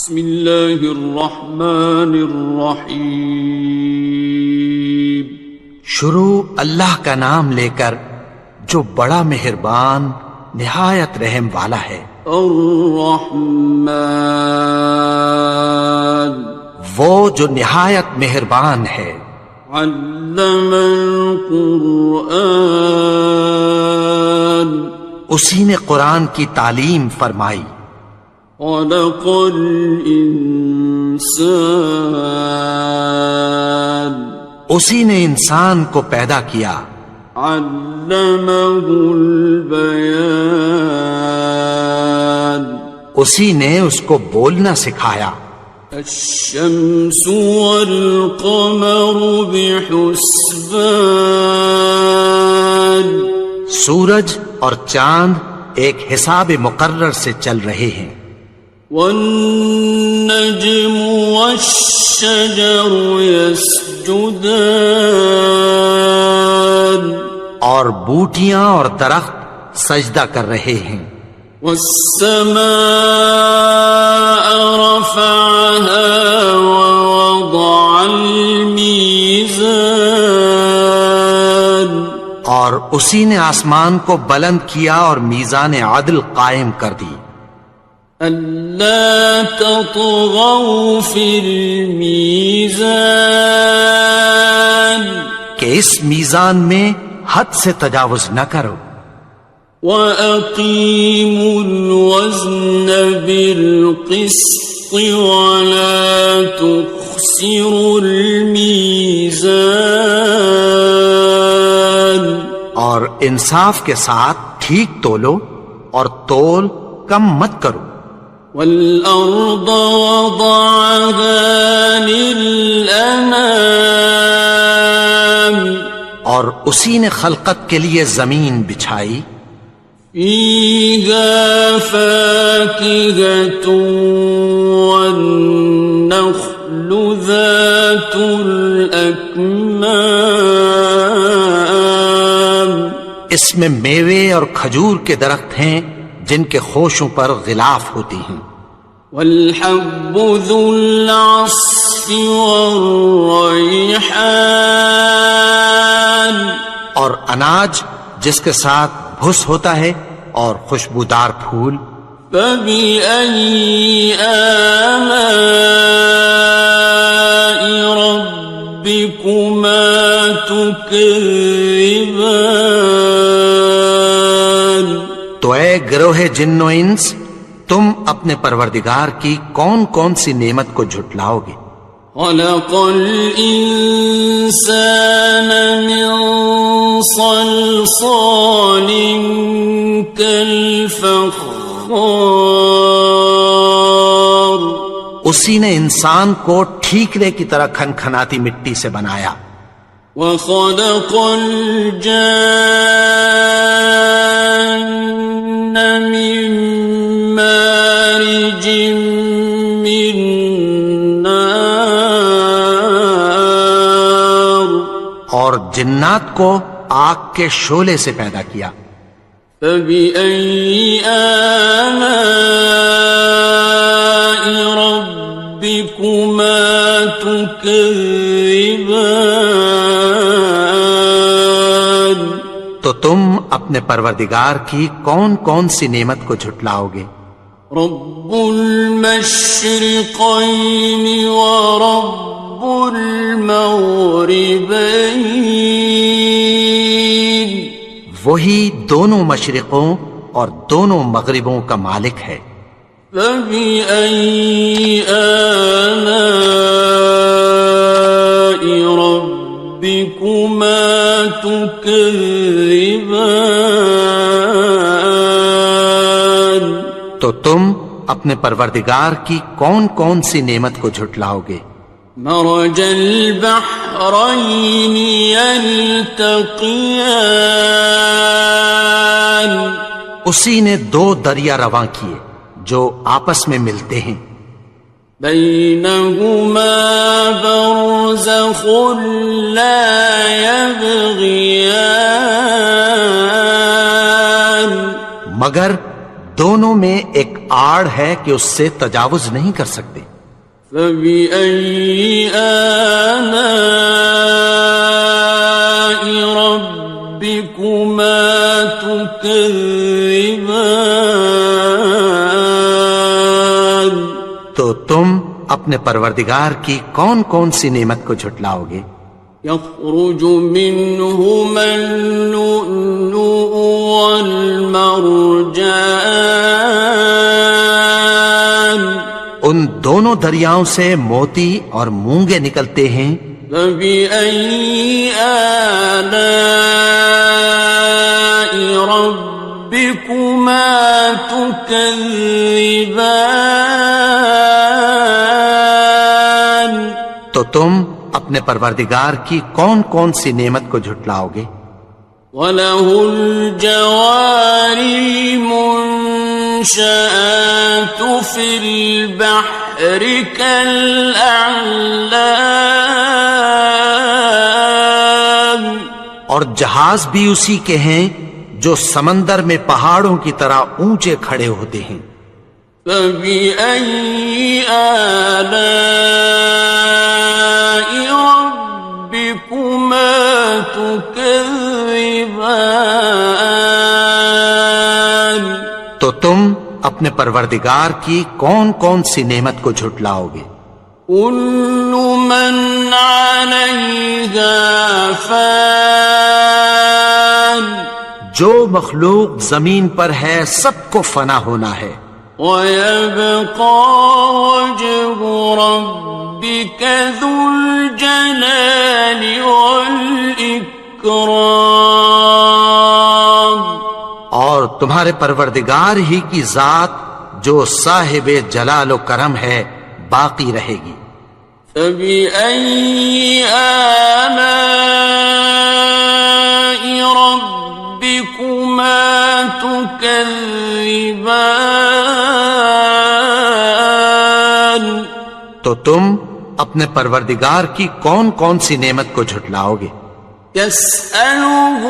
بسم اللہ الرحمن الرحیم. شروع اللہ کا نام لے کر جو بڑا مہربان نہایت رحم والا ہے. الرحمن وہ جو نہایت مہربان ہے. علم القرآن اسی نے قرآن کی تعلیم فرمائی. خلق الانسان اسی نے انسان کو پیدا کیا. علمہ البیان اسی نے اس کو بولنا سکھایا. الشمس والقمر بحسبان سورج اور چاند ایک حساب مقرر سے چل رہے ہیں. والنجم والشجر يسجدان اور بوٹیاں اور درخت سجدہ کر رہے ہیں. والسماء رفعها ووضع الميزان اور اسی نے آسمان کو بلند کیا اور میزان عدل قائم کر دی. ألا تطغوا في الميزان کہ اس میزان میں حد سے تجاوز نہ کرو. وَأَقِيمُوا الْوَزْنَ بِالْقِسْطِ وَلَا تُخْسِرُوا الْمِيزَانَ اور انصاف کے ساتھ ٹھیک تولو اور تول کم مت کرو. وَالْأَرْضَ وَضَعَهَا لِلْأَنَامِ اور اسی نے خلقت کے لیے زمین بچھائی. فِيهَا فَاكِهَةٌ وَالنَّخْلُ ذَاتُ الْأَكْمَامِ اس میں میوے اور کھجور کے درخت ہیں جن کے خوشوں پر غلاف ہوتی ہیں. وَالْحَبُّ ذُو الْعَصْفِ وَالرَّيْحَانِ اور اناج جس کے ساتھ بھس ہوتا ہے اور خوشبودار پھول. فَبِأَيِّ آلَاءِ رَبِّكُمَا تُكَذِّبَانِ تو اے گروہ جن و انس تم اپنے پروردگار کی کون کون سی نعمت کو جھٹلاؤ گے. خَلَقَ الْإِنسَانَ مِنْ صَلْصَالٍ كَالْفَخَّارِ اسی نے انسان کو ٹھیکرے کی طرح کھنکھناتی مٹی سے بنایا. وَخَلَقَ الْجَانَّ مِن مَّارِجٍ مِّن نَّارٍ اور جنات کو آگ کے شعلے سے پیدا کیا. فَبِأَيِّ آلَاءِ رَبِّكُمَا تُكَذِّبَانِ تو تم اپنے پروردگار کی کون کون سی نعمت کو جھٹلاؤ گے. رب المشرقین ورب المغربین وہی دونوں مشرقوں اور دونوں مغربوں کا مالک ہے. فَبِأَيِّ آلَاءِ رَبِّكُمَا تُكَذِّبَانِ تو تم اپنے پروردگار کی کون کون سی نعمت کو جھٹلاؤ گے. مرج البحرین یلتقیان اسی نے دو دریا رواں کیے جو آپس میں ملتے ہیں. بینہما برزخ لا یبغیان مگر دونوں میں ایک آڑ ہے کہ اس سے تجاوز نہیں کر سکتے۔ فبأي آلاء ربكما تكذبان؟ تو تم اپنے پروردگار کی کون کون سی نعمت کو جھٹلاؤ گے؟ يخرج منهما اللؤلؤ والمرجان، ان دونوں دریاؤں سے موتی اور مونگے نکلتے ہیں۔ فبأي آلاء ربكما تكذبان؟ تو تم اپنے پروردگار کی کون کون سی نعمت کو جھٹلاؤ گے؟ وَلَهُ الْجَوَارِ الْمُنشَآتُ فِي الْبَحْرِ كَالْأَعْلَامِ، اور جہاز بھی اسی کے ہیں جو سمندر میں پہاڑوں کی طرح اونچے کھڑے ہوتے ہیں۔ فَبِأَيِّ آلَاءِ رَبِّكُمَا تُكَذِّبَانِ؟ تو تم اپنے پروردگار کی کون کون سی نعمت کو جھٹلاؤ گے؟ كُلُّ مَنْ عَلَيْهَا فَانٍ، جو مخلوق زمین پر ہے سب کو فنا ہونا ہے۔ وَيَبْقَى وَجْهُ رَبِّكَ ذُو الْجَلَالِ وَالْإِكْرَامِ، اور تمہارے پروردگار ہی کی ذات جو صاحب جلال و کرم ہے باقی رہے گی۔ فَبِأَيِّ آلَاءِ رَبِّكُمَا تُكَذِّبَانِ؟ تو تم اپنے پروردگار کی کون کون سی نعمت کو جھٹلاؤ گے؟ يَسْأَلُهُ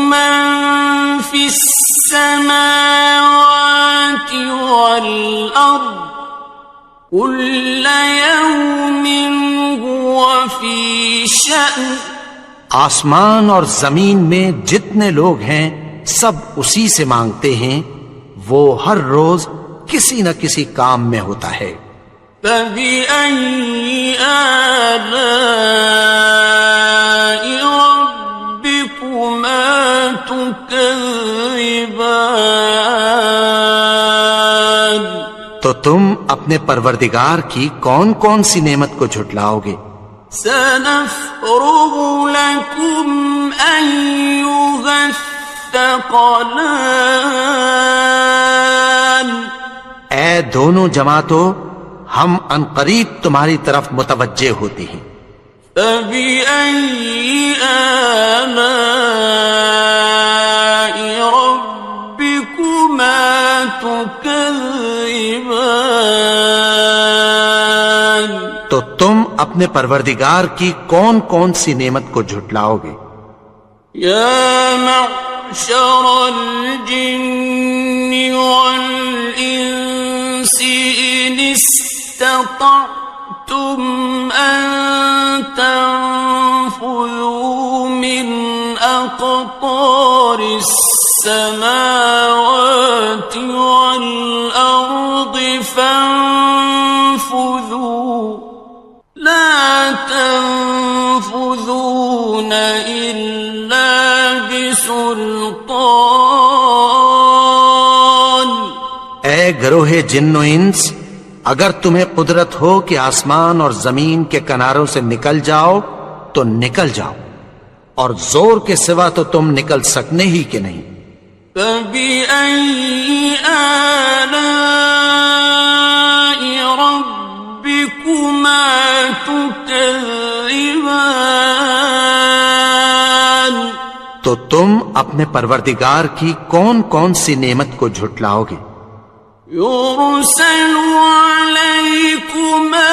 مَن فِي السَّمَاوَاتِ وَالْأَرْضِ كُلَّ يَوْمٍ هُوَ فِي شَأْنٍ، آسمان اور زمین میں جتنے لوگ ہیں سب اسی سے مانگتے ہیں، وہ ہر روز کسی نہ کسی کام میں ہوتا ہے۔ فَبِأَيِّ آلَاءِ رَبِّكُمَا تُكَذِّبَانِ؟ تو تم اپنے پروردگار کی کون کون سی نعمت کو جھٹلاؤ گے؟ سَنَفْرُغُ لَكُمْ أَيُّهَ الثَّقَلَانِ، اے دونوں جماعتوں، ہم عنقریب تمہاری طرف متوجہ ہوتے ہیں۔ فَبِأَيِّ آلَاءِ رَبِّكُمَا تُكَذِّبَانِ؟ تو تم اپنے پروردگار کی کون کون سی نعمت کو جھٹلاؤ گے؟ يَا مَعْشَرَ الْجِنِّ وَالْإِنسِ إِنِ اسْتَطَعْتُمْ أَن تَنفُذُوا مِنْ أَقْطَارِ السَّمَاوَاتِ وَالْأَرْضِ فَانفُذُوا لَا تَنفُذُونَ إِلَّا بِسُلْطَانٍ۔ اے گروہ جن و انس، اگر تمہیں قدرت ہو کہ آسمان اور زمین کے کناروں سے نکل جاؤ تو نکل جاؤ، اور زور کے سوا تو تم نکل سکنے ہی کہ نہیں۔ فَبِأَيِّ آلَاءِ رَبِّكُمَا تُكَذِّبَانِ؟ تو تم اپنے پروردگار کی کون کون سی نعمت کو جھٹلاؤ گے؟ يُرْسَلُ عَلَيْكُمَا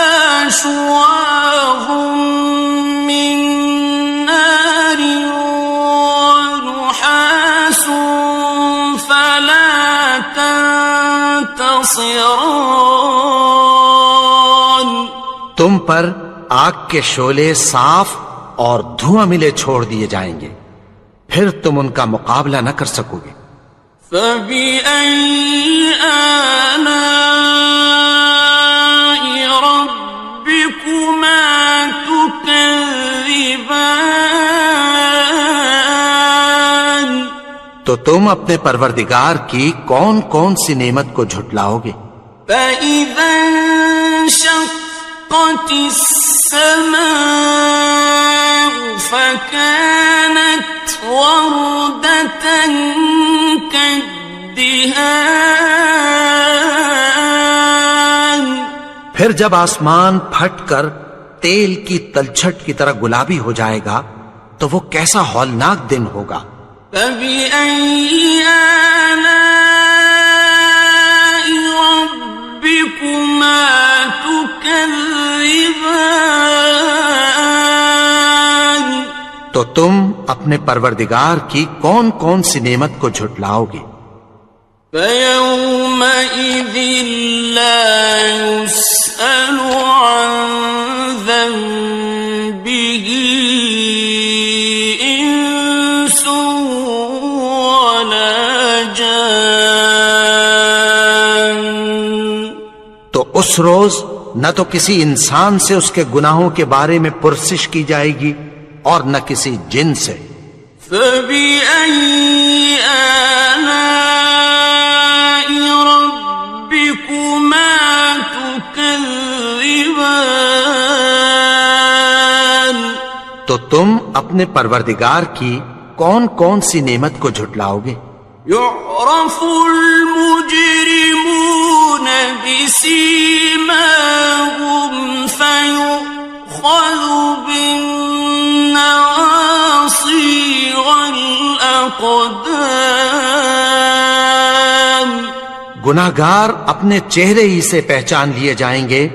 شُوَاظٌ مِّن نَّارٍ وَنُحَاسٌ فَلَا تَنتَصِرَانِ؟ ناصران. تم پر آگ کے شعلے صاف اور دھواں ملے چھوڑ دیے جائیں گے، پھر تم ان کا مقابلہ نہ کر سکو گے۔ فَبِأَيِّ آلَاءِ رَبِّكُمَا تُكَذِّبَانِ. تو تم اپنے پروردگار کی کون کون سی نعمت کو جھٹلاؤ گے؟ فَإِذَا انشَقَّتِ السَّمَاءُ فَكَانَتْ وَرْدَةً كَالدِّهَانِ. پھر جب آسمان پھٹ کر تیل کی تلچھٹ کی طرح گلابی ہو جائے گا تو وہ کیسا ہولناک دن ہوگا۔ فَبِأَيِّ آلَاءِ رَبِّكُمَا تُكَذِّبَانِ. تو تم اپنے پروردگار کی کون کون سی نعمت کو جھٹلاؤ گے؟ فَيَوْمَئِذٍ لَا يُسْأَلُ عَنْ ذَنبِهِ إِنسٌ وَلَا جَانٌ. تو اس روز نہ تو کسی انسان سے اس کے گناہوں کے بارے میں پرسش کی جائے گی اور نہ کسی جن سے۔ فَبِأَيِّ آلَاءِ رَبِّكُمَا تُكَذِّبَانِ. تو تم اپنے پروردگار کی کون کون سی نعمت کو جھٹلاؤ گے؟ يُعْرَفُ الْمُجْرِمُونَ بِسِيمَاهُمْ فَيُؤْخَذُ بِالنَّوَاصِي وَالْأَقْدَامِ. گناہگار اپنے چہرے ہی سے پہچان لیے جائیں گے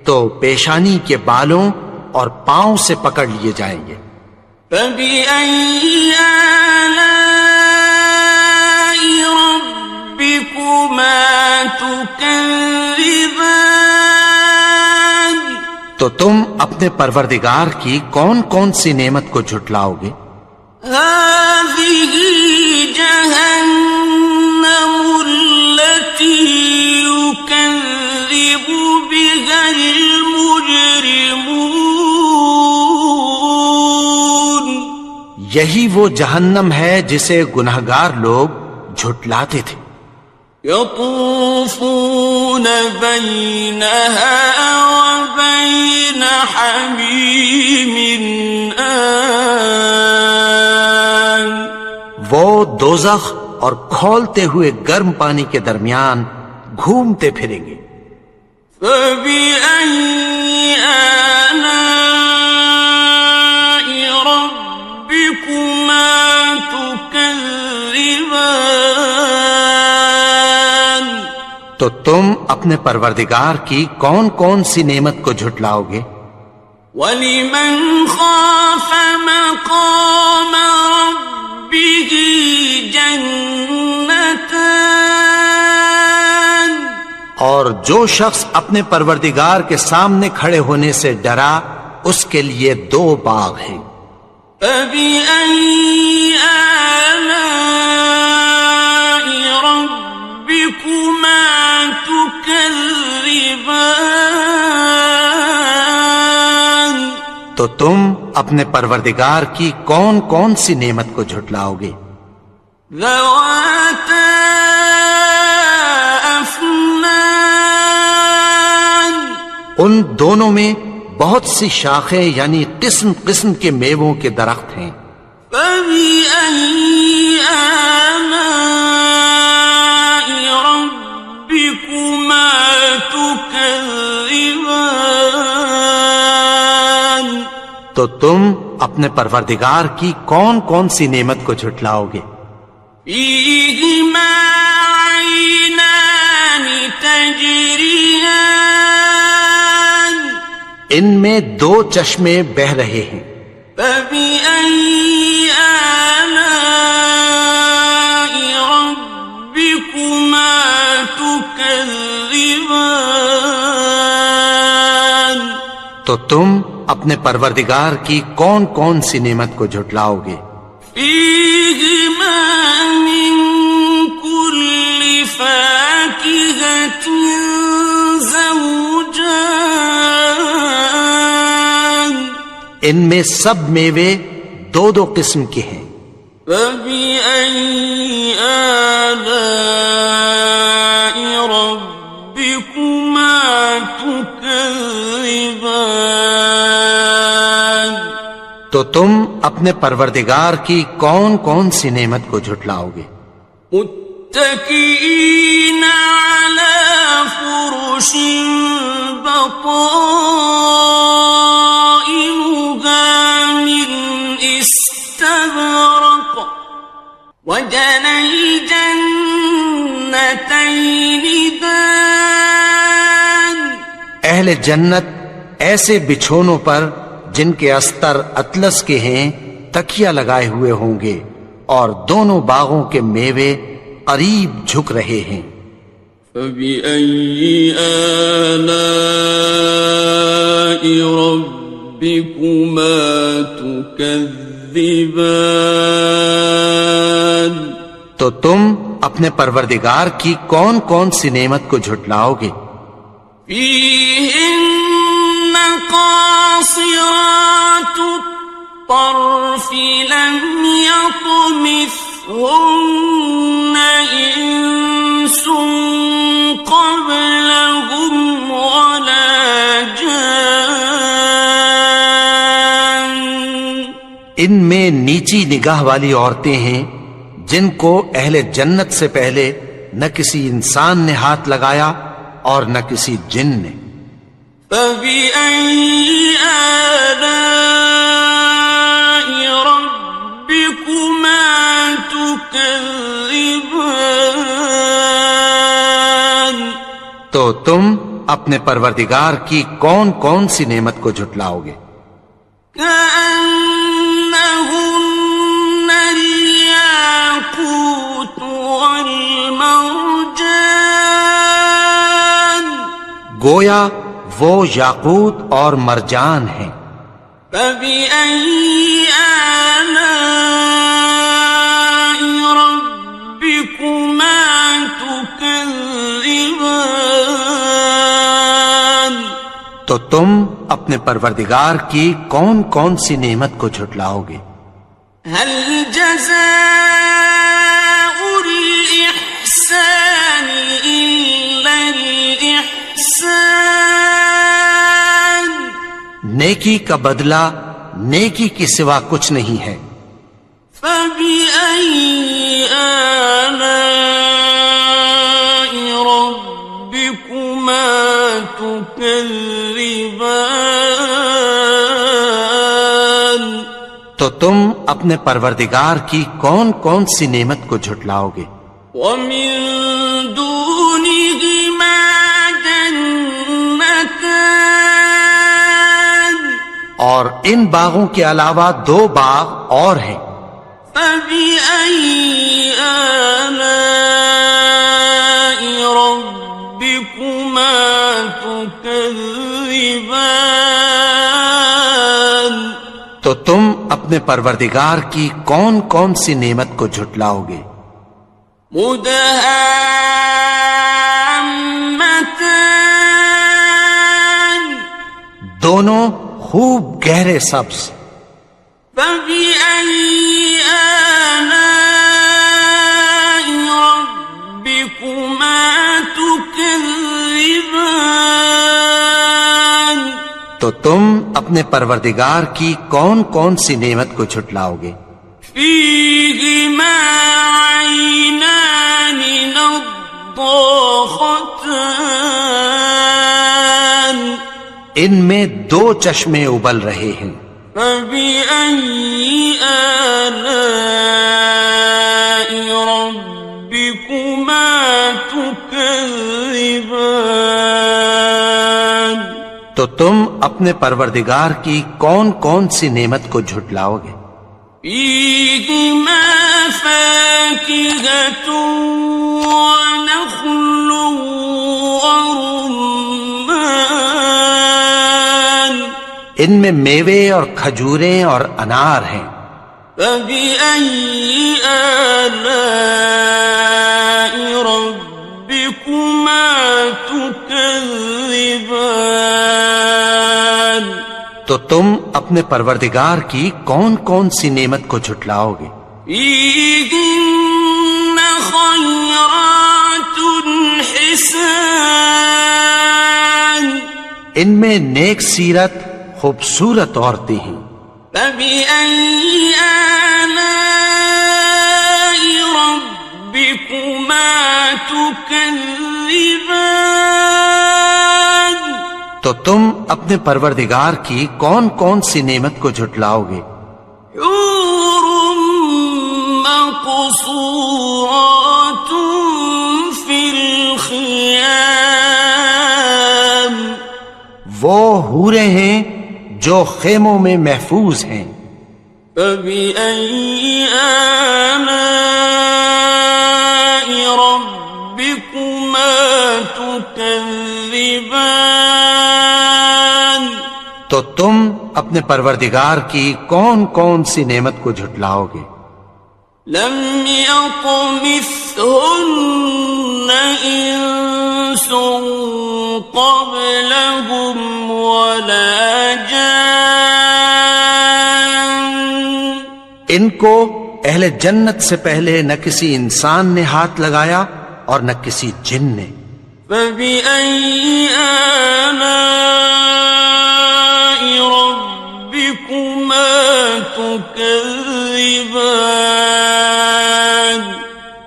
تو پیشانی کے بالوں اور پاؤں سے پکڑ لیے جائیں گے۔ فَبِأَيِّ آلَاءِ رَبِّكُمَا تُكَذِّبَانِ. تو تم اپنے پروردگار کی کون کون سی نعمت کو جھٹلاؤ گے؟ هَذِهِ جَهَنَّمُ الَّتِي يُكَذِّبُ بِهَا الْمُجْرِمُونَ. یہی وہ جہنم ہے جسے گناہگار لوگ جھٹلاتے تھے۔ يَطُوفُونَ بَيْنَهَا وَبَيْنَ حَمِيمٍ آنٍ. وہ دوزخ اور کھولتے ہوئے گرم پانی کے درمیان گھومتے پھریں گے۔ فَبِأَيِّ آلَاءِ رَبِّكُمَا تُكَذِّبَانِ. تو تم اپنے پروردگار کی کون کون سی نعمت کو جھٹلاؤ گے؟ وَلِمَنْ خَافَ مَقَامَ رَبِّهِ جَنَّتَانِ. اور جو شخص اپنے پروردگار کے سامنے کھڑے ہونے سے ڈرا اس کے لیے 2 باغ ہیں۔ فَبِأَيِّ آلَاءِ رَبِّكُمَا تُكَذِّبَانِ. تو تم اپنے پروردگار کی کون کون سی نعمت کو جھٹلاؤ گے؟ ذَوَاتَا أَفْنَانٍ. ان دونوں میں بہت سی شاخیں یعنی قسم قسم کے میووں کے درخت ہیں۔ فَبِأَيِّ آلَاءِ رَبِّكُمَا تُكَذِّبَانِ. تو تم اپنے پروردگار کی کون کون سی نعمت کو جھٹلاؤ گے؟ فِيهِمَا عَيْنَانِ تَجْرِيَانِ. ان میں 2 چشمے بہ رہے ہیں۔ فَبِأَيِّ آلَاءِ رَبِّكُمَا تُكَذِّبَانِ. تو تم اپنے پروردگار کی کون کون سی نعمت کو جھٹلاؤ گے؟ فیہما من کل فاکہۃ زوجان، ان میں سب میوے دو دو قسم کے ہیں۔ فبأي آلاء ربكما تكذبان، تو تم اپنے پروردگار کی کون کون سی نعمت کو جھٹلاؤ گے؟ متكئين على فرش بطائنها من استبرق، وجنى الجنتين دان، اہل جنت ایسے بچھونوں پر جن کے استر اطلس کے ہیں تکیہ لگائے ہوئے ہوں گے، اور دونوں باغوں کے میوے قریب جھک رہے ہیں۔ فبأي آلاء ربكما تكذبان، تو تم اپنے پروردگار کی کون کون سی نعمت کو جھٹلاؤ گے؟ فيهن قاصرات الطرف لم يطمثهن إنس قبلهم ولا جان، ان میں نیچی نگاہ والی عورتیں ہیں جن کو اہل جنت سے پہلے نہ کسی انسان نے ہاتھ لگایا اور نہ کسی جن نے۔ فبأي آلاء ربكما تكذبان، تو تم اپنے پروردگار کی کون کون سی نعمت کو جھٹلاؤ گے؟ كأنهن الياقوت والمرجان، گویا وہ یاقوت اور مرجان ہیں۔ فبأي آلاء ربكما تكذبان، تو تم اپنے پروردگار کی کون کون سی نعمت کو جھٹلاؤ گے؟ هل جزاء الإحسان إلا الإحسان، نیکی کا بدلہ نیکی کے سوا کچھ نہیں ہے۔ فبأي آلاء ربكما تكذبان، تو تم اپنے پروردگار کی کون کون سی نعمت کو جھٹلاؤ گے؟ ومن دونهما جنتان، اور ان باغوں کے علاوہ دو باغ اور ہیں۔ فبأي آلاء ربكما تكذبان، تو تم اپنے پروردگار کی کون کون سی نعمت کو جھٹلاؤ گے؟ مدهامتان، دونوں خوب گہرے سبز۔ فبأي آلاء ربكما تكذبان، تو تم اپنے پروردگار کی کون کون سی نعمت کو جھٹلاؤ گے؟ فيهما عينان نضاختان، ان میں دو چشمے ابل رہے ہیں۔ فبأي آلاء ربكما تكذبان، تو تم اپنے پروردگار کی کون کون سی نعمت کو جھٹلاؤ گے؟ فيهما فاكهة ونخل ورمان، ان میں میوے اور کھجوریں اور انار ہیں۔ فبأي آلاء ربكما تكذبان؟ تو تم اپنے پروردگار کی کون کون سی نعمت کو جھٹلاؤ گے؟ فيهن خيرات حسان، ان میں نیک سیرت خوبصورت عورتیں ہیں۔ فبأي آلاء ربكما تكذبان؟ تو تم اپنے پروردگار کی کون کون سی نعمت کو جھٹلاؤ گے؟ حور مقصورات في الخيام، وہ حوریں ہیں جو خیموں میں محفوظ ہیں۔ فبأي آلاء ربكما تكذبان؟ تو تم اپنے پروردگار کی کون کون سی نعمت کو جھٹلاؤ گے؟ لم يطمثهن إنس قبلهم ولا جان، ان کو اہل جنت سے پہلے نہ کسی انسان نے ہاتھ لگایا اور نہ کسی جن نے۔ فبأي آلاء ربكما تكذبان؟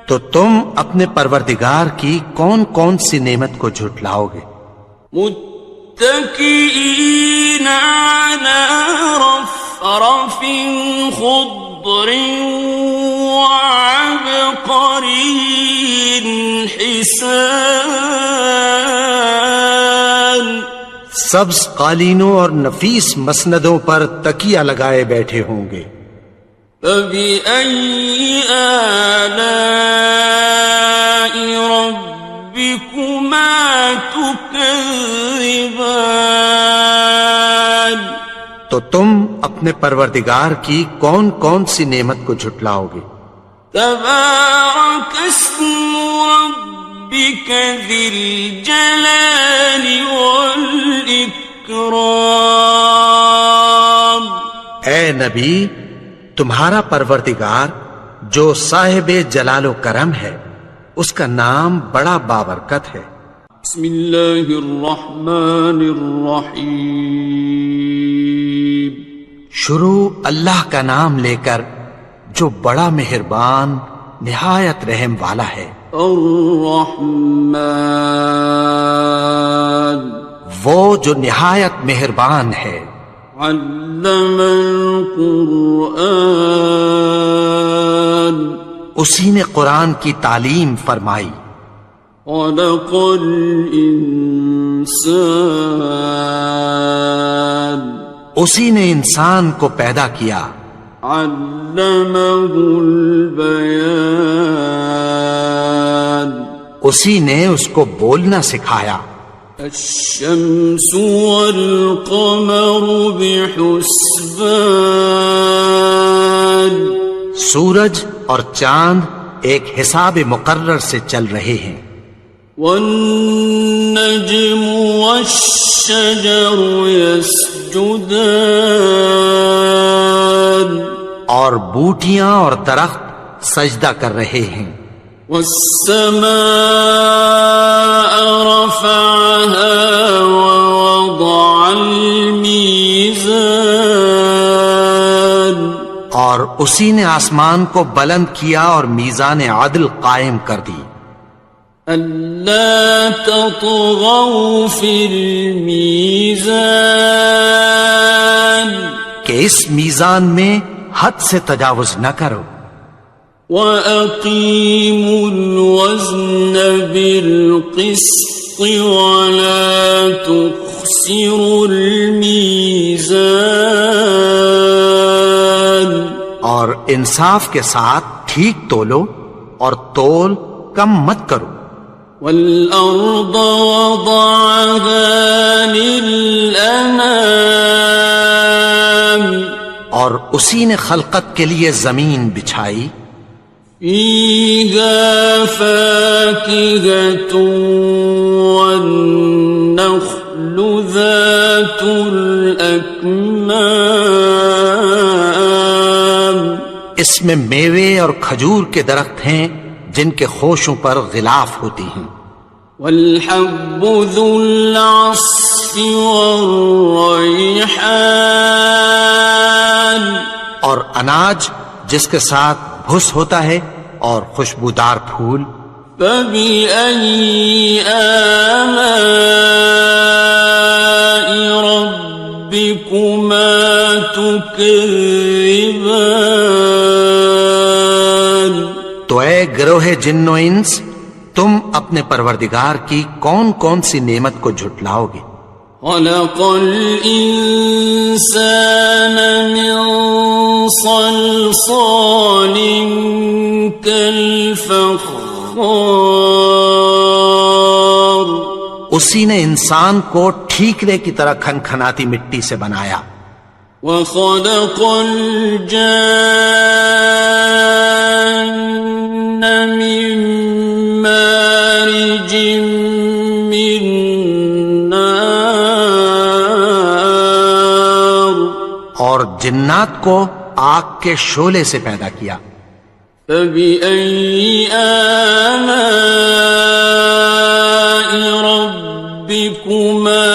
تو تم اپنے پروردگار کی کون کون سی نعمت کو جھٹلاؤ گے؟ متكئين على رفرف خضر وعبقري حسان، سبز قالینوں اور نفیس مسندوں پر تکیہ لگائے بیٹھے ہوں گے۔ فبأي آلاء ربكما تكذبان؟ تو تم اپنے پروردگار کی کون کون سی نعمت کو جھٹلاؤ گے؟ تبارك اسم ربك ذي الجلال والإكرام۔ اے نبی، تمہارا پروردگار جو صاحب جلال و کرم ہے، اس کا نام بڑا بابرکت ہے۔ بسم اللہ الرحمن الرحیم، شروع اللہ کا نام لے کر جو بڑا مہربان نہایت رحم والا ہے۔ الرحمن، وہ جو نہایت مہربان ہے۔ علم القرآن، اسی نے قرآن کی تعلیم فرمائی۔ خلق الانسان، اسی نے انسان کو پیدا کیا۔ علمہ البیان، اسی نے اس کو بولنا سکھایا۔ الشمس والقمر بحسبان، سورج اور چاند ایک حساب مقرر سے چل رہے ہیں۔ والنجم والشجر يسجدان، اور بوٹیاں اور درخت سجدہ کر رہے ہیں۔ والسماء رفعها ووضع الميزان، اور اسی نے آسمان کو بلند کیا اور میزان عدل قائم کر دی۔ ألا تطغوا في الميزان، کہ اس میزان میں حد سے تجاوز نہ کرو۔ وَأَقِيمُوا الْوَزْنَ بِالْقِسْطِ وَلَا تُخْسِرُوا الْمِيزَانَ، اور انصاف کے ساتھ ٹھیک تولو اور تول کم مت کرو۔ وَالْأَرْضَ وَضَعَهَا لِلْأَنَامِ، اور اسی نے خلقت کے لیے زمین بچھائی، فيها فاكهة والنخل ذات الأكمام، اس میں میوے اور کھجور کے درخت ہیں جن کے خوشوں پر غلاف ہوتی ہیں، والحب ذو العصف والریحان، اور اناج جس کے ساتھ بھس ہوتا ہے اور خوشبودار پھول، فبأي آلاء ربكما تكذبان۔ تو اے گروہ جن و انس، تم اپنے پروردگار کی کون کون سی نعمت کو جھٹلاؤ گے؟ خلق الإنسان من صلصال كالفخار، اسی نے انسان کو ٹھیکرے کی طرح کھنکھناتی مٹی سے بنایا، وخلق الجان من مارج من نار، اور جنات کو آگ کے شعلے سے پیدا کیا، فبأي آلاء ربكما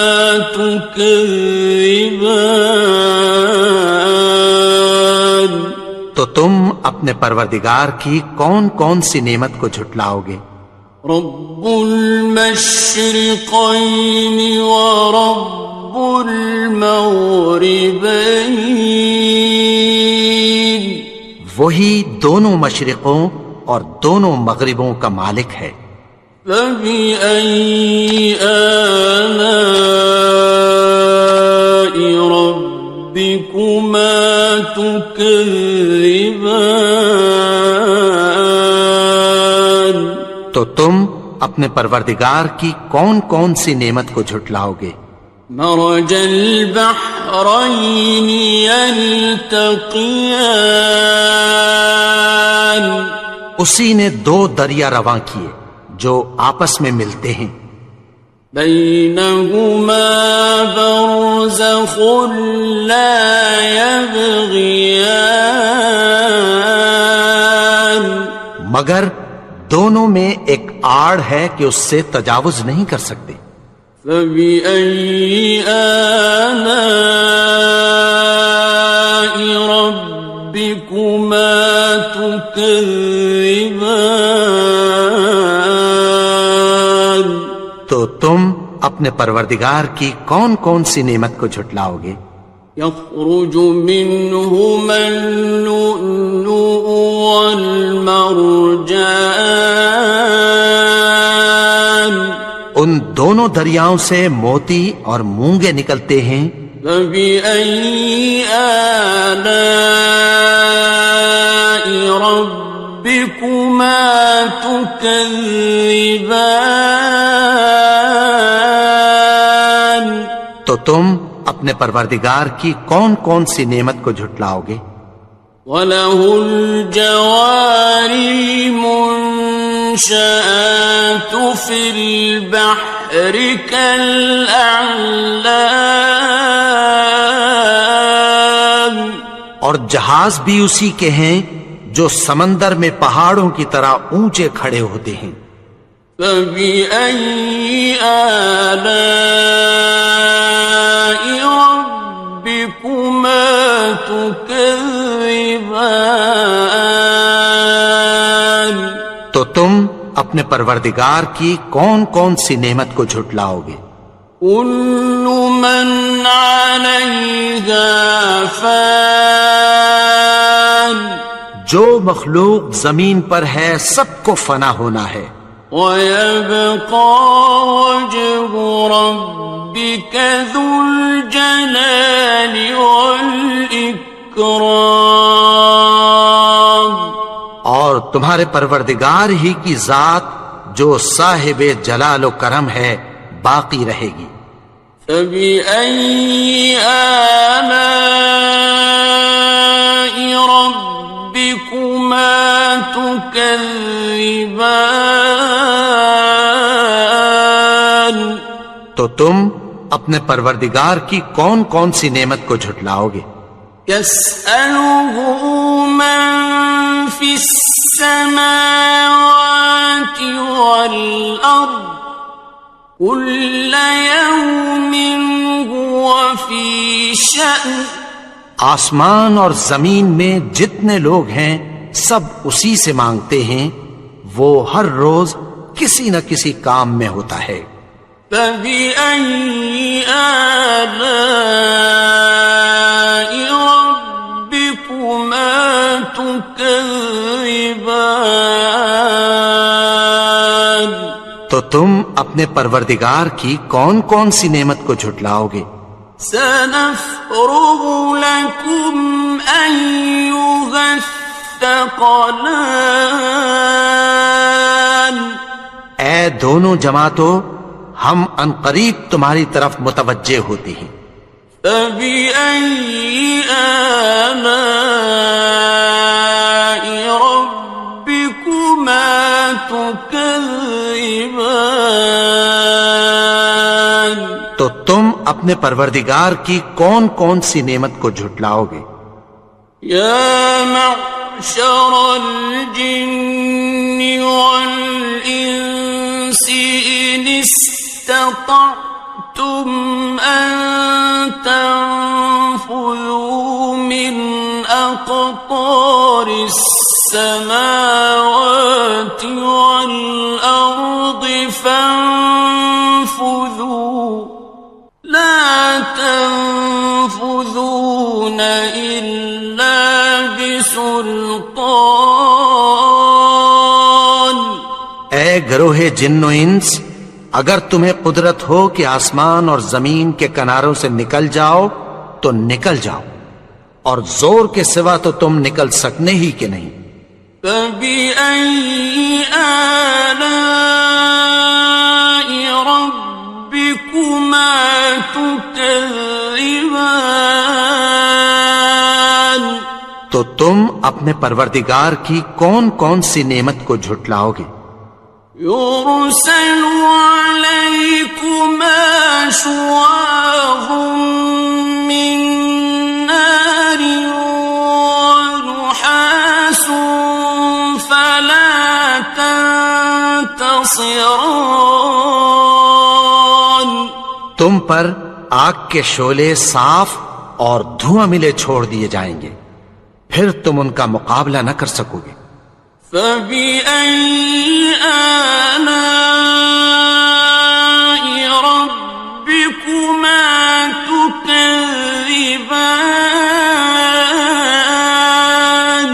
تكذبان۔ تو تم اپنے پروردگار کی کون کون سی نعمت کو جھٹلاؤ گے؟ رب المشرقين ورب المغربين، وہی دونوں مشرقوں اور دونوں مغربوں کا مالک ہے، فبأي آلاء ربكما تكذبان۔ تو تم اپنے پروردگار کی کون کون سی نعمت کو جھٹلاؤ گے؟ مرج البحرين يلتقيان، اسی نے دو دریا رواں کیے جو آپس میں ملتے ہیں، بينهما برزخ لا يبغيان، مگر دونوں میں ایک آڑ ہے کہ اس سے تجاوز نہیں کر سکتے، فبأي آلاء ربكما تكذبان۔ تو تم اپنے پروردگار کی کون کون سی نعمت کو جھٹلاؤ گے؟ يخرج منهما اللؤلؤ والمرجان، ان دونوں دریاؤں سے موتی اور مونگے نکلتے ہیں، فبأي آلاء ربكما تكذبان۔ تو تم اپنے پروردگار کی کون کون سی نعمت کو جھٹلاؤ گے؟ وَلَهُ الْجَوَارِ الْمُنشَآتُ فِي الْبَحْرِ كَالْأَعْلَامِ، اور جہاز بھی اسی کے ہیں جو سمندر میں پہاڑوں کی طرح اونچے کھڑے ہوتے ہیں، فَبِأَيِّ آلَاءِ رَبِّكُمَا تُكَذِّبَانِ۔ تو تم اپنے پروردگار کی کون کون سی نعمت کو جھٹلاؤ گے؟ كل من عليها فان، جو مخلوق زمین پر ہے سب کو فنا ہونا ہے، ويبقى وجه ربك ذو الجلال والإكرام، اور تمہارے پروردگار ہی کی ذات جو صاحب جلال و کرم ہے باقی رہے گی۔ فبأي آلاء تكذبان تو تم اپنے پروردگار کی کون کون سی نعمت کو جھٹلاؤ گے؟ يسأله من في السماوات والأرض كل يوم هو في شأن آسمان اور زمین میں جتنے لوگ ہیں سب اسی سے مانگتے ہیں، وہ ہر روز کسی نہ کسی کام میں ہوتا ہے۔ فبأي آلاء ربكما تكذبان تو تم اپنے پروردگار کی کون کون سی نعمت کو جھٹلاؤ گے؟ سنفرغ لكم أيها الثقلان اے دونوں جماعتوں، ہم عنقریب تمہاری طرف متوجہ ہوتے ہیں۔ فبأي آلاء ربكما تكذبان تو تم اپنے پروردگار کی کون کون سی نعمت کو جھٹلاؤ گے؟ يا معشر الجن والإنس إن استطعتم أن تنفذوا من أقطار السماوات والأرض فانفذوا لا تنفذون إلا بسلطان اے گروہ جن و انس، اگر تمہیں قدرت ہو کہ آسمان اور زمین کے کناروں سے نکل جاؤ تو نکل جاؤ، اور زور کے سوا تو تم نکل سکنے ہی کہ نہیں۔ فبأي آلاء ربكما تكذبان تو تم اپنے پروردگار کی کون کون سی نعمت کو جھٹلاؤ گے؟ يرسل عليكما شواظ من نار ونحاس فلا تنتصران تم پر آگ کے شعلے صاف اور دھواں ملے چھوڑ دیے جائیں گے، پھر تم ان کا مقابلہ نہ کر سکو گے۔ فبأي آلاء ربكما تكذبان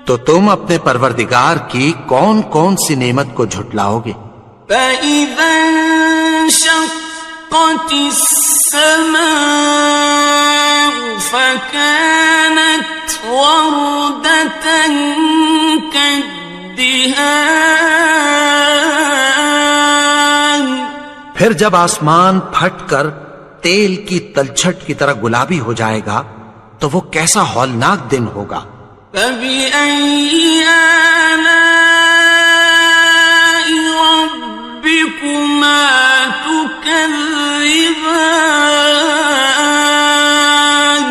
تو تم اپنے پروردگار کی کون کون سی نعمت کو جھٹلاؤ گے؟ فإذا انشقت السماء فكانت وردة كالدهان پھر جب آسمان پھٹ کر تیل کی تلچھٹ کی طرح گلابی ہو جائے گا تو وہ کیسا ہولناک دن ہوگا۔ فبأي آلاء ربكما تكذبان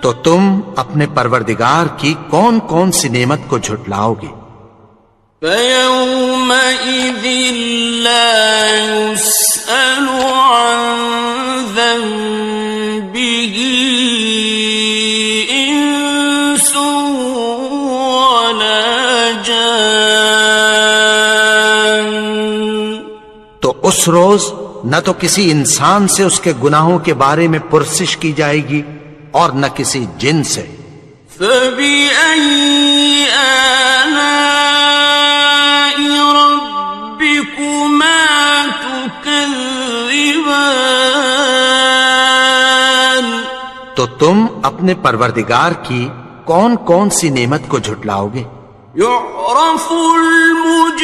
تو تم اپنے پروردگار کی کون کون سی نعمت کو جھٹلاؤ گے؟ فيومئذ لا يسأل عن ذنبه إنس ولا جان تو اس روز نہ تو کسی انسان سے اس کے گناہوں کے بارے میں پرسش کی جائے گی اور نہ کسی جن سے۔ فبأي آلاء ربكما تكذبان تو تم اپنے پروردگار کی کون کون سی نعمت کو جھٹلاؤ گے؟ يعرف المجرمون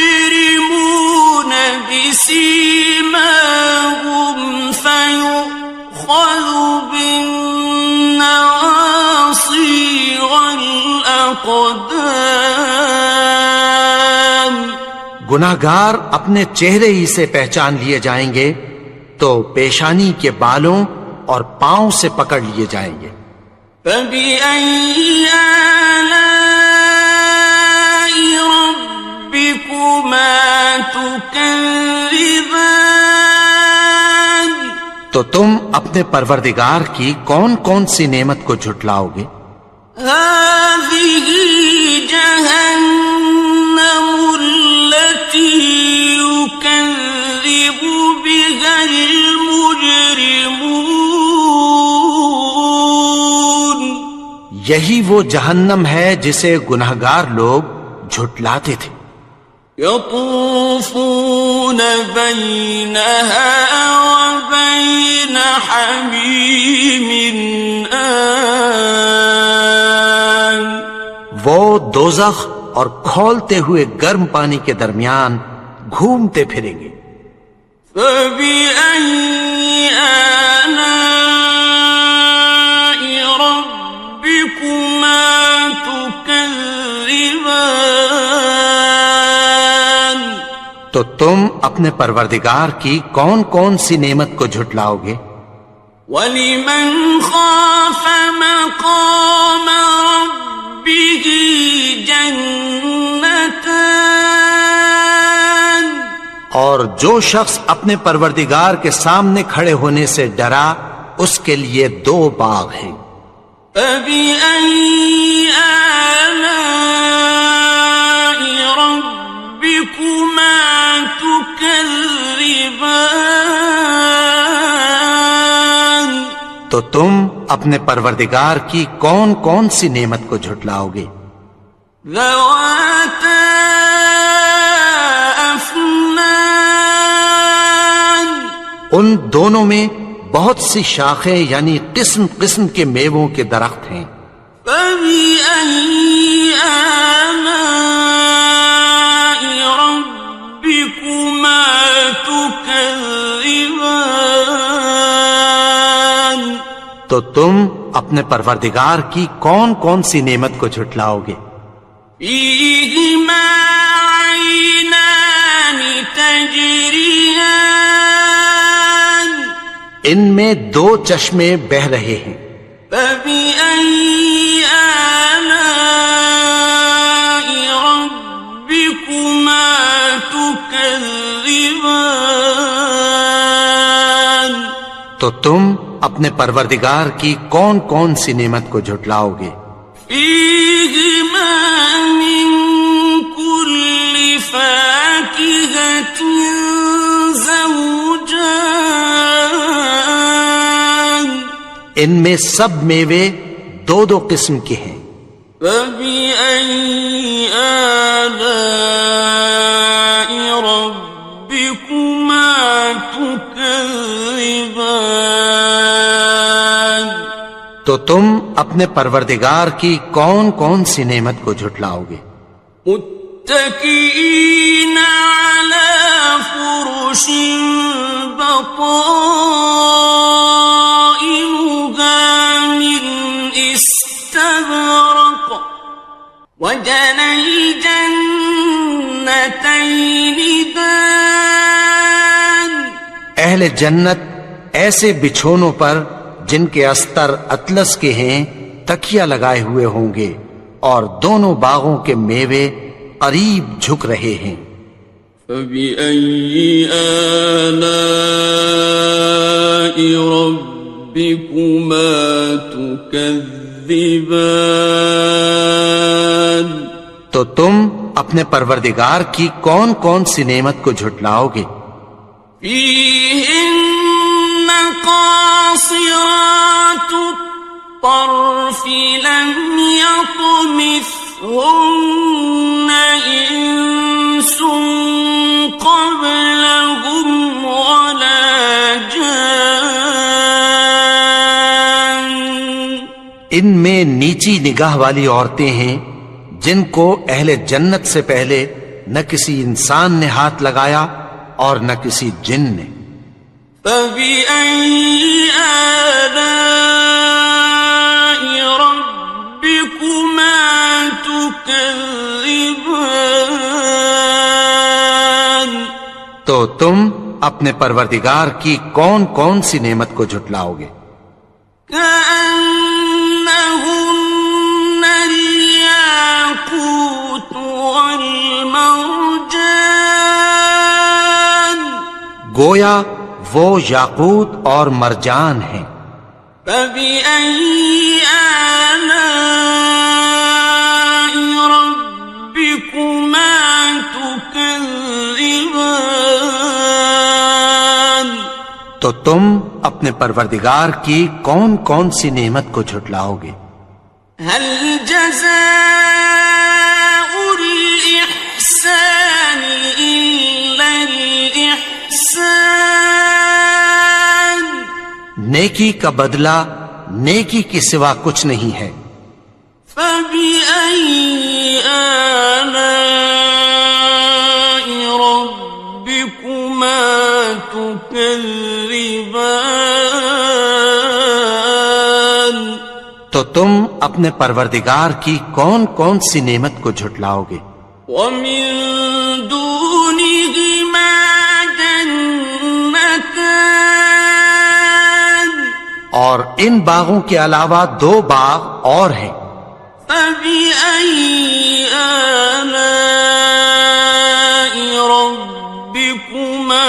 بسيماهم فيؤخذ بالنواصي والأقدام گناہگار اپنے چہرے ہی سے پہچان لیے جائیں گے تو پیشانی کے بالوں اور پاؤں سے پکڑ لیے جائیں گے۔ فَبِأَيِّ آلَاءِ رَبِّكُمَا تُكَذِّبَانِ؟ تو تم اپنے پروردگار کی کون کون سی نعمت کو جھٹلاؤ گے؟ هَٰذِهِ جَهَنَّمُ الَّتِي يُكَذِّبُ بِهَا الْمُجْرِمُونَ۔ یہی وہ جہنم ہے جسے گناہگار لوگ جھٹلاتے تھے۔ يطوفون بينها وبين حميم آن۔ وہ دوزخ اور کھولتے ہوئے گرم پانی کے درمیان گھومتے پھریں گے۔ فَبِأَيِّ آلَاءِ رَبِّكُمَا تُكَذِّبَانِ؟ تو تم اپنے پروردگار کی کون کون سی نعمت کو جھٹلاؤ گے؟ وَلِمَنْ خَافَ مَقَامَ رَبِّهِ جَنَّتَانِ؟ اور جو شخص اپنے پروردگار کے سامنے کھڑے ہونے سے ڈرا اس کے لیے 2 باغ ہیں۔ فَبِأَيِّ آلَاءِ رَبِّكُمَا تُكَذِّبَانِ؟ تو تم اپنے پروردگار کی کون کون سی نعمت کو جھٹلاؤ گے؟ ذَوَاتَا أَفْنَانٍ؟ ان دونوں میں بہت سی شاخیں یعنی قسم قسم کے میووں کے درخت ہیں۔ فَبِأَيِّ آلَاءِ رَبِّكُمَا تُكَذِّبَانِ؟ تو تم اپنے پروردگار کی کون کون سی نعمت کو جھٹلاؤ گے؟ فِيهِمَا عَيْنَانِ تَجْرِيَانِ؟ ان میں 2 چشمے بہ رہے ہیں۔ فَبِأَيِّ آلَاءِ رَبِّكُمَا تُكَذِّبَانِ؟ تو تم اپنے پروردگار کی کون کون سی نعمت کو جھٹلاؤ گے؟ فِيهِمَا مِن كُلِّ فَاكِهَةٍ زَوْجَانِ؟ ان میں سب میوے 2 قسم کے ہیں۔ فَبِأَيِّ آلَاءِ رَبِّكُمَا تُكَذِّبَانِ؟ تو تم اپنے پروردگار کی کون کون سی نعمت کو جھٹلاؤ گے؟ متكئين على فرش بطائنها من استبرق وجنى الجنتين دان۔ اہل جنت ایسے بچھونوں پر جن کے استر اطلس کے ہیں تکیہ لگائے ہوئے ہوں گے اور دونوں باغوں کے میوے قریب جھک رہے ہیں۔ فَبِأَيِّ آلَاءِ رَبِّكُمَا تُكَذِّبَانِ؟ تو تم اپنے پروردگار کی کون کون سی نعمت کو جھٹلاؤ گے؟ فِيهِنَّ قَاصِرَاتُ الطَّرْفِ لَمْ يَطْمِثْهُنَّ إِنسٌ قَبْلَهُمْ وَلَا جَانٌّ۔ ان میں نیچی نگاہ والی عورتیں ہیں جن کو اہل جنت سے پہلے نہ کسی انسان نے ہاتھ لگایا اور نہ کسی جن نے۔ فَبِأَيِّ آلَاءِ رَبِّكُمَا تُكَذِّبَانِ؟ تو تم اپنے پروردگار کی کون کون سی نعمت کو جھٹلاؤ گے؟ كأنهن الياقوت والمرجان گویا وہ یاقوت اور مرجان ہیں۔ فبأي آلاء ربكما تكذبان تو تم اپنے پروردگار کی کون کون سی نعمت کو جھٹلاؤ گے؟ هل جزاء الإحسان إلا الإحسان نیکی کا بدلہ نیکی کے سوا کچھ نہیں ہے۔ فبأي آلاء ربكما تكذبان تو تم اپنے پروردگار کی کون کون سی نعمت کو جھٹلاؤ گے؟ ومن دونهما جنتان اور ان باغوں کے علاوہ دو باغ اور ہیں۔ فبأي آلاء ربكما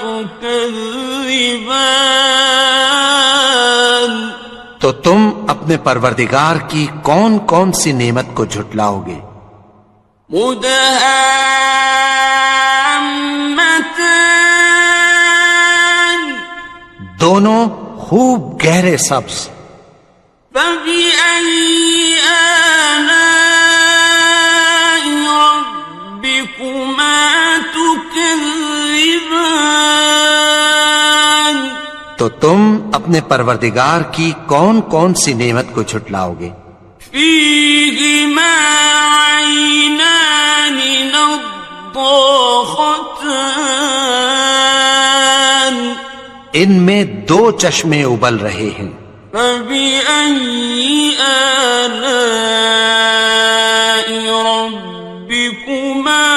تكذبان تو تم اپنے پروردگار کی کون کون سی نعمت کو جھٹلاؤ گے؟ مدهامتان دونوں خوب گہرے سبز۔ فبأي آلاء ربكما تكذبان تو تم اپنے پروردگار کی کون کون سی نعمت کو جھٹلاؤ گے؟ فيهما عينان نضاختان ان میں دو چشمے ابل رہے ہیں۔ فبأي آلاء ربكما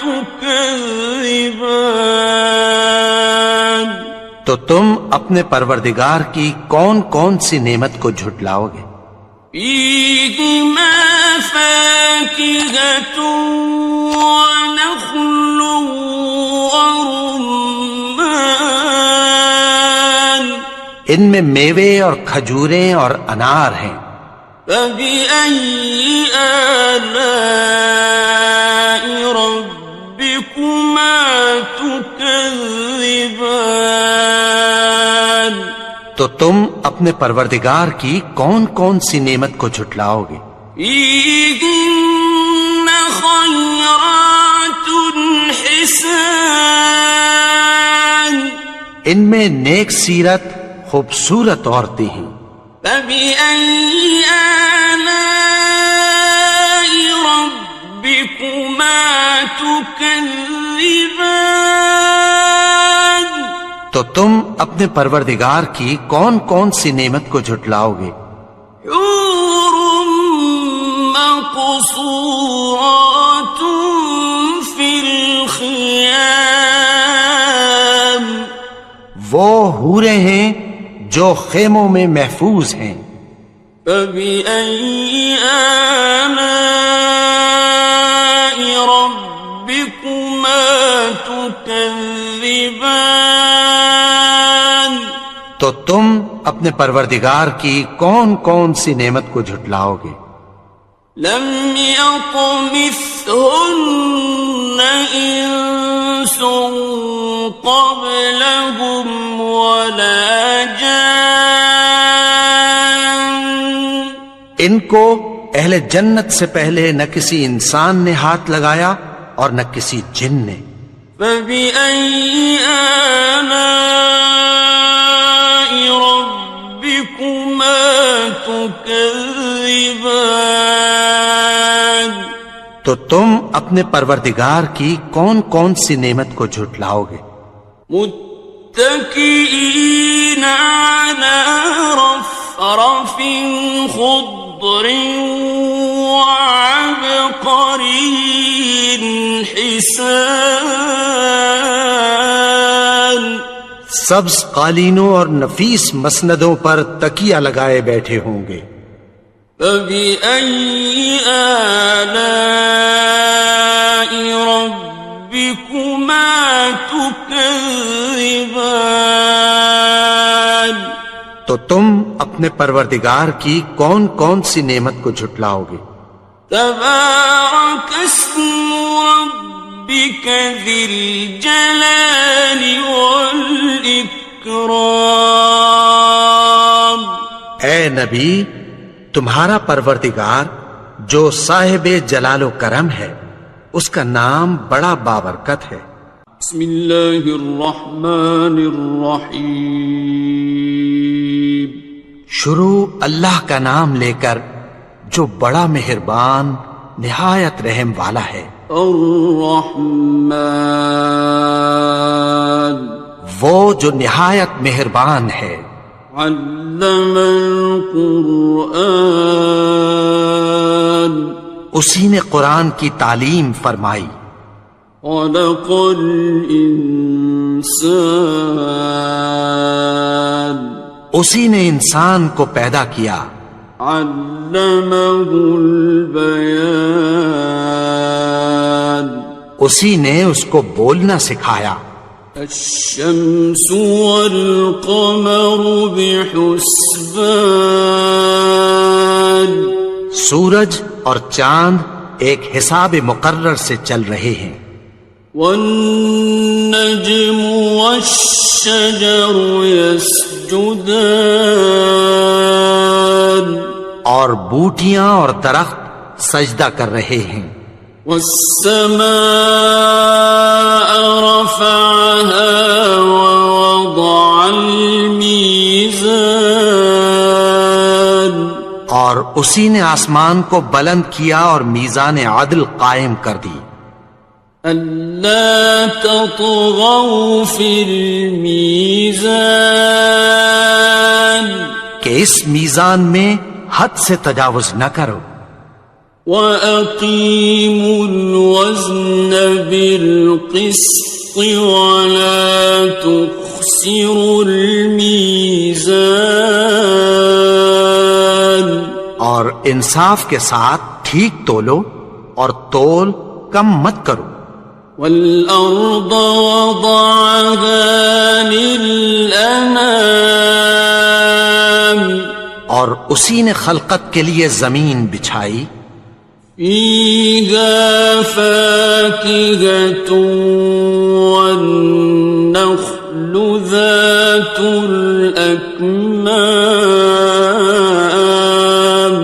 تكذبان تو تم اپنے پروردگار کی کون کون سی نعمت کو جھٹلاؤ گے؟ فيهما فاكهة ونخل ورمان ان میں میوے اور کھجوریں اور انار ہیں۔ فبأي آلاء ربكما تكذبان تو تم اپنے پروردگار کی کون کون سی نعمت کو جھٹلاؤ گے؟ فيهن خيرات حسان ان میں نیک سیرت خوبصورت عورتیں ہیں۔ فبأي آلاء ربكما تكذبان تو تم اپنے پروردگار کی کون کون سی نعمت کو جھٹلاؤ گے؟ حور مقصورات في الخيام وہ حوریں ہیں جو خیموں میں محفوظ ہیں۔ فبأي آلاء ربكما تكذبان تو تم اپنے پروردگار کی کون کون سی نعمت کو جھٹلاؤ گے؟ لم يطمثهن إنس قبلهم ولا جان ان کو اہل جنت سے پہلے نہ کسی انسان نے ہاتھ لگایا اور نہ کسی جن نے۔ فبأي آلاء ربكما تكذبان تو تم اپنے پروردگار کی کون کون سی نعمت کو جھٹلاؤ گے؟ متكئين على رفرف خضر وعبقري حسان سبز قالینوں اور نفیس مسندوں پر تکیہ لگائے بیٹھے ہوں گے. فَبِأَيِّ آلَاءِ رَبِّكُمَا تُكَذِّبَانِ. تو تم اپنے پروردگار کی کون کون سی نعمت کو جھٹلاؤ گے؟ تبارك اسم ربك ذي الجلال والإكرام. اے نبی، تمہارا پروردگار جو صاحب جلال و کرم ہے، اس کا نام بڑا بابرکت ہے. بسم اللہ الرحمن الرحیم. شروع اللہ کا نام لے کر جو بڑا مہربان نہایت رحم والا ہے. الرحمن، وہ جو نہایت مہربان ہے. علم القرآن، اسی نے قرآن کی تعلیم فرمائی. خلق الانسان، اسی نے انسان کو پیدا کیا. علمہ البیان، اسی نے اس کو بولنا سکھایا. الشمس والقمر بحسبان، سورج اور چاند ایک حساب مقرر سے چل رہے ہیں. والنجم والشجر يسجدان، اور بوٹیاں اور درخت سجدہ کر رہے ہیں. والسماء رفعها ووضع الميزان، اور اسی نے آسمان کو بلند کیا اور میزان عدل قائم کر دی. ألا تطغوا في الميزان، کہ اس میزان میں حد سے تجاوز نہ کرو. وَأَقِيمُوا الْوَزْنَ بِالْقِسْطِ وَلَا تُخْسِرُوا الْمِيزَانَ، اور انصاف کے ساتھ ٹھیک تولو اور تول کم مت کرو. وَالْأَرْضَ وَضَعَهَا لِلْأَنَامِ، اور اسی نے خلقت کے لیے زمین بچھائی. فِيهَا فَاكِهَةٌ وَالنَّخْلُ ذَاتُ الْأَكْمَامِ،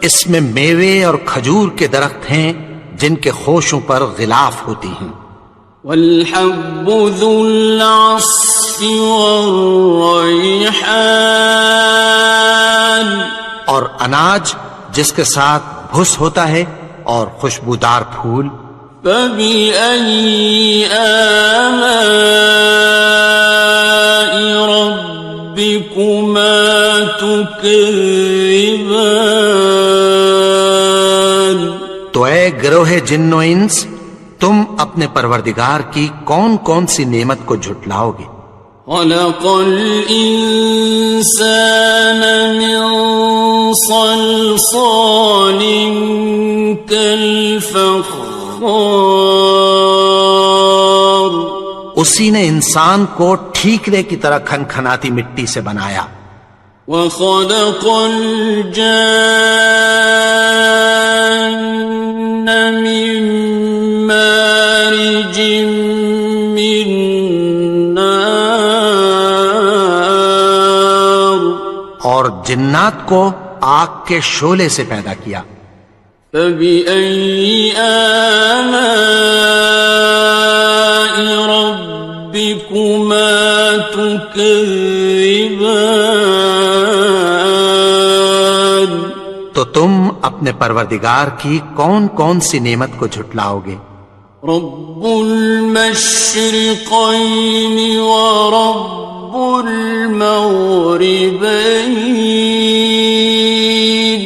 اس میں میوے اور کھجور کے درخت ہیں جن کے خوشوں پر غلاف ہوتی ہیں. وَالْحَبُّ ذُو الْعَصْفِ وَالرَّيْحَانِ، اور اناج جس کے ساتھ بھس ہوتا ہے اور خوشبودار پھول. فَبِأَيِّ آلَاءِ رَبِّكُمَا تُكَذِّبَانِ. تو اے گروہ جن و انس، تم اپنے پروردگار کی کون کون سی نعمت کو جھٹلاؤ گے؟ خلق الإنسان من صلصال كالفخار، اسی نے انسان کو ٹھیکرے کی طرح کھنکھناتی مٹی سے بنایا. وخلق الجان من مارج من نار، اور جنات کو آگ کے شعلے سے پیدا کیا. فبأي آلاء ربكما تكذبان. تو تم اپنے پروردگار کی کون کون سی نعمت کو جھٹلاؤ گے؟ رب المشرقين ورب المغربين،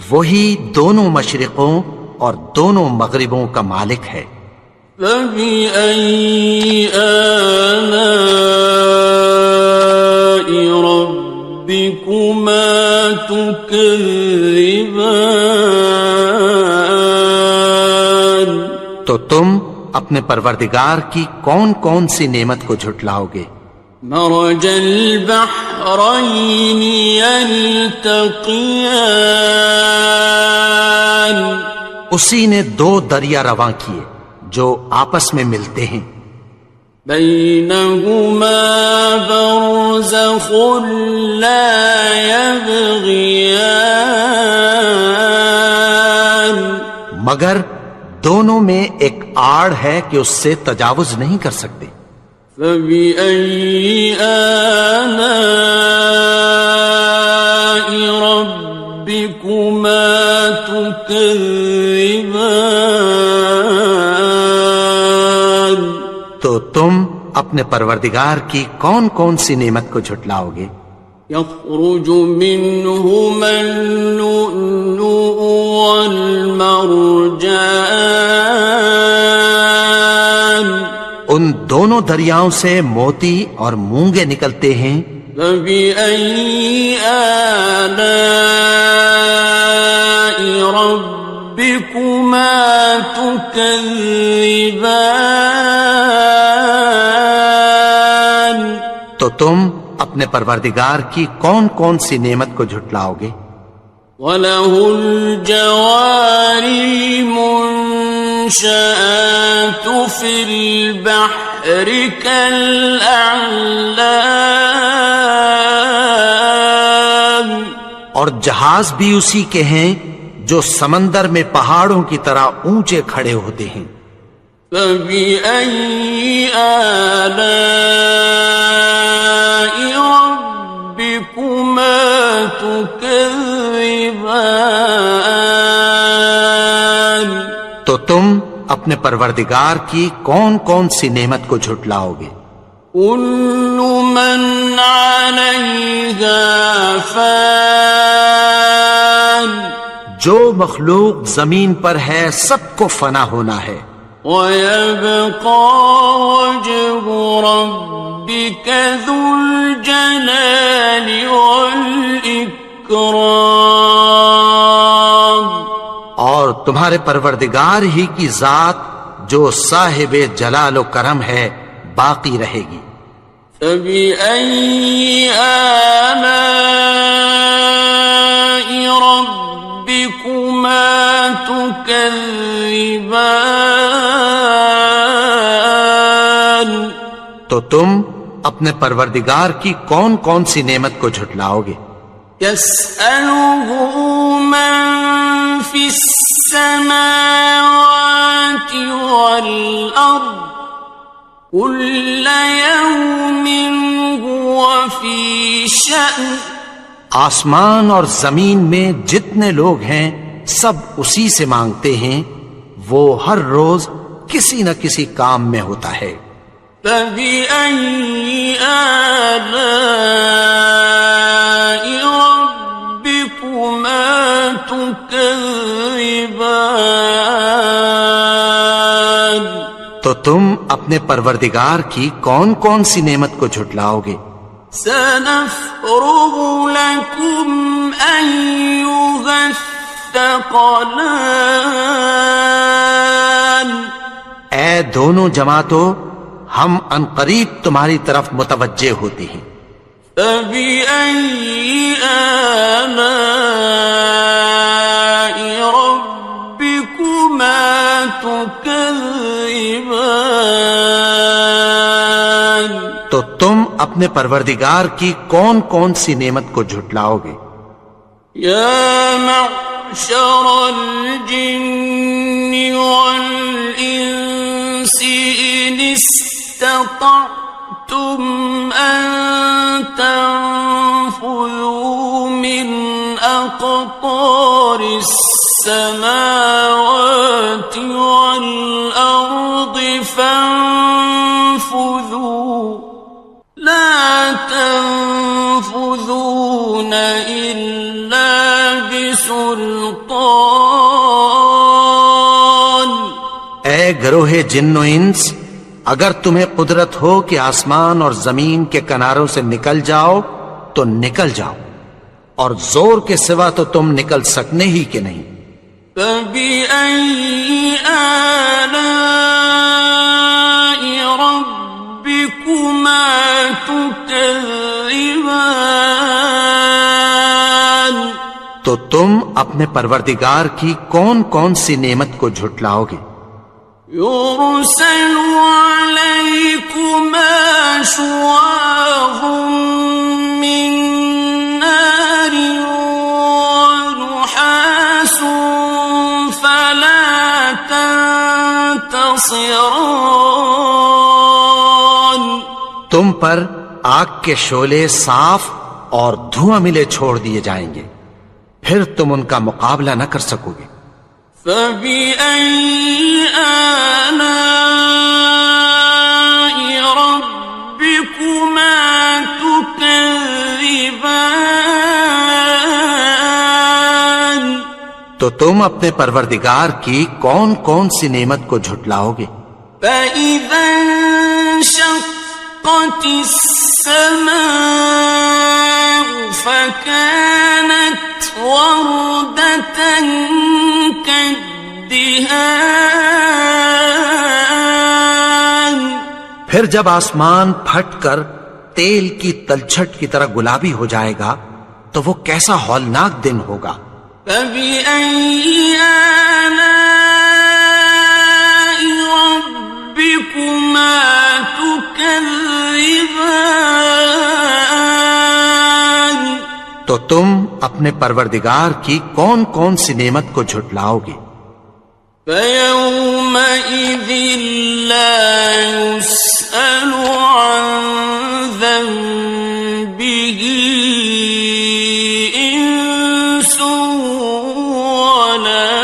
وہی دونوں مشرقوں اور دونوں مغربوں کا مالک ہے. فبأي آلاء ربكما تكذبان؟ تو تم اپنے پروردگار کی کون کون سی نعمت کو جھٹلاؤ گے؟ مرج البحرين يلتقيان، اسی نے دو دریا رواں کیے جو آپس میں ملتے ہیں، بينهما برزخ لا يبغيان، مگر دونوں میں ایک آڑ ہے کہ اس سے تجاوز نہیں کر سکتے۔ فبأي آلاء ربكما تكذبان؟ تو تم اپنے پروردگار کی کون کون سی نعمت کو جھٹلاؤ گے؟ يخرج منهما اللؤلؤ والمرجان، ان دونوں دریاؤں سے موتی اور مونگے نکلتے ہیں۔ فبأي آلاء ربكما تكذبان؟ تو تم اپنے پروردگار کی کون کون سی نعمت کو جھٹلاؤ گے؟ وَلَهُ الْجَوَارِ الْمُنشَآتُ فِي الْبَحْرِ كَالْأَعْلَامِ، اور جہاز بھی اسی کے ہیں جو سمندر میں پہاڑوں کی طرح اونچے کھڑے ہوتے ہیں۔ فَبِأَيِّ آلَاءِ رَبِّكُمَا تُكَذِّبَانِ؟ تو تم اپنے پروردگار کی کون کون سی نعمت کو جھٹلاؤ گے؟ كُلُّ مَنْ عَلَيْهَا فَانٍ، جو مخلوق زمین پر ہے سب کو فنا ہونا ہے، وَيَبْقَى وَجْهُ رَبِّكَ ذُو الْجَلَالِ وَالْإِكْرَامِ، اور تمہارے پروردگار ہی کی ذات جو صاحب جلال و کرم ہے باقی رہے گی۔ فَبِأَيِّ آلَاءِ رَبِّكُمَا تُكَذِّبَانِ؟ تو تم اپنے پروردگار کی کون کون سی نعمت کو جھٹلاؤ گے؟ يَسْأَلُهُ مَن فِي السَّمَاوَاتِ وَالْأَرْضِ كُلَّ يَوْمٍ هُوَ فِي شَأْنٍ، آسمان اور زمین میں جتنے لوگ ہیں سب اسی سے مانگتے ہیں، وہ ہر روز کسی نہ کسی کام میں ہوتا ہے۔ فَبِأَيِّ آلَاءِ رَبِّكُمَا تُكَذِّبَانِ؟ تو تم اپنے پروردگار کی کون کون سی نعمت کو جھٹلاؤ گے؟ سَنَفْرُغُ لَكُمْ أَيُّهَ الثَّقَلَانِ، اے دونوں جماعتوں، ہم عنقریب تمہاری طرف متوجہ ہوتے ہیں۔ فَبِأَيِّ آلَاءِ رَبِّكُمَا تُكَذِّبَانِ؟ تو تم اپنے پروردگار کی کون کون سی نعمت کو جھٹلاؤ گے؟ يَا مَعْشَرَ الْجِنِّ وَالْإِنسِ إِنِ اسْتَطَعْتُمْ أَن تَنفُذُوا مِنْ أَقْطَارِ السَّمَاوَاتِ وَالْأَرْضِ فَانفُذُوا لَا تَنفُذُونَ إِلَّا بِسُلْطَانٍ۔ اے گروہ جن و انس، اگر تمہیں قدرت ہو کہ آسمان اور زمین کے کناروں سے نکل جاؤ تو نکل جاؤ، اور زور کے سوا تو تم نکل سکنے ہی کہ نہیں۔ فَبِأَيِّ آلَاءِ رَبِّكُمَا تُكَذِّبَانِ، تو تم اپنے پروردگار کی کون کون سی نعمت کو جھٹلاؤ گے؟ يُرْسَلُ عَلَيْكُمَا شُوَاظٌ مِّن نَّارٍ وَنُحَاسٌ فَلَا تَنتَصِرَانِ، تم پر آگ کے شعلے صاف اور دھواں ملے چھوڑ دیے جائیں گے، پھر تم ان کا مقابلہ نہ کر سکو گے۔ فَبِأَيِّ آلَاءِ رَبِّكُمَا تُكَذِّبَانِ، تو تم اپنے پروردگار کی کون کون سی نعمت کو جھٹلاؤ گے؟ فَإِذَا انشَقَّتِ السَّمَاءُ فَكَانَتْ وَرْدَةً كَالدِّهَانِ، پھر جب آسمان پھٹ کر تیل کی تلچھٹ کی طرح گلابی ہو جائے گا تو وہ کیسا ہولناک دن ہوگا۔ فَبِأَيِّ آلَاءِ رَبِّكُمَا تُكَذِّبَانِ، تو تم اپنے پروردگار کی کون کون سی نعمت کو جھٹلاؤ گے؟ فَيَوْمَئِذٍ لَا يُسْأَلُ عَنْ ذَنبِهِ إِنسٌ وَلَا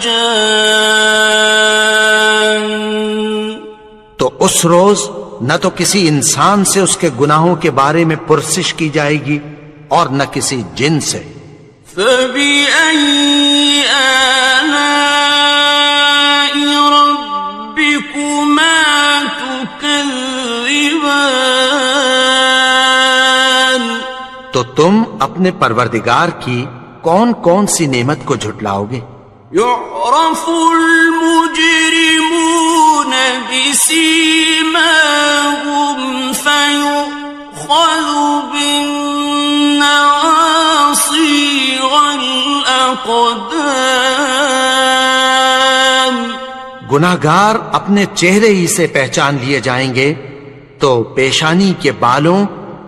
جَانٌ، تو اس روز نہ تو کسی انسان سے اس کے گناہوں کے بارے میں پرسش کی جائے گی اور نہ کسی جن سے۔ فَبِأَيِّ آلَاءِ رَبِّكُمَا تُكَذِّبَانِ، تو تم اپنے پروردگار کی کون کون سی نعمت کو جھٹلاؤ گے؟ يُعْرَفُ الْمُجْرِمُونَ بِسِيمَاهُمْ فَيُؤْخَذُ بِالنَّوَاصِي وَالْأَقْدَامِ، گناہگار اپنے چہرے ہی سے پہچان لیے جائیں گے تو پیشانی کے بالوں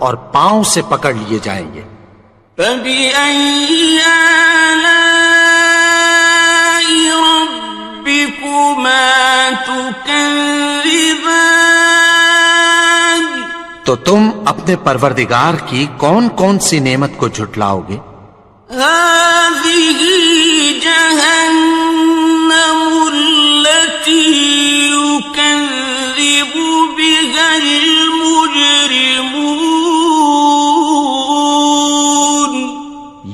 اور پاؤں سے پکڑ لیے جائیں گے۔ فَبِأَيِّ آلَاءِ رَبِّكُمَا تُكَذِّبَانِ، تو تم اپنے پروردگار کی کون کون سی نعمت کو جھٹلاؤ گے؟ هَٰذِهِ جَهَنَّمُ الَّتِي يُكَذِّبُ بِهَا الْمُجْرِمُونَ،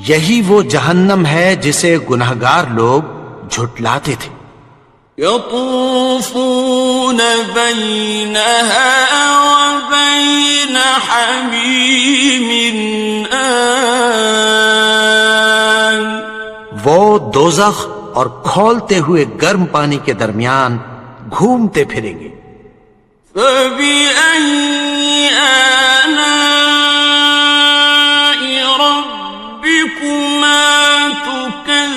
یہی وہ جہنم ہے جسے گناہگار لوگ جھٹلاتے تھے۔ يَطُوفُونَ بَيْنَهَا وَبَيْنَ حَمِيمٍ آنٍ، وہ دوزخ اور کھولتے ہوئے گرم پانی کے درمیان گھومتے پھریں گے۔ فَبِأَيِّ آلَاءِ رَبِّكُمَا تُكَذِّبَانِ،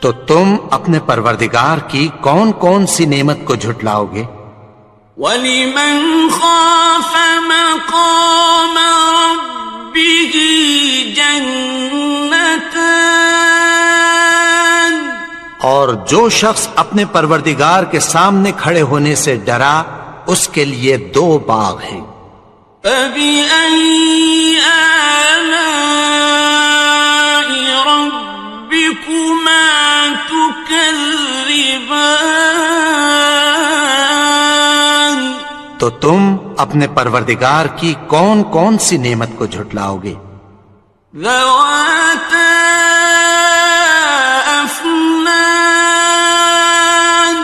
تو تم اپنے پروردگار کی کون کون سی نعمت کو جھٹلاؤ گے؟ وَلِمَنْ خَافَ مَقَامَ رَبِّهِ جَنَّتَانِ، اور جو شخص اپنے پروردگار کے سامنے کھڑے ہونے سے ڈرا اس کے لیے 2 باغ ہیں۔ فَبِأَيِّ آلَاءِ رَبِّكُمَا تُكَذِّبَانِ، تو تم اپنے پروردگار کی کون کون سی نعمت کو جھٹلاؤ گے؟ ذَوَاتَا أَفْنَانٍ أكنان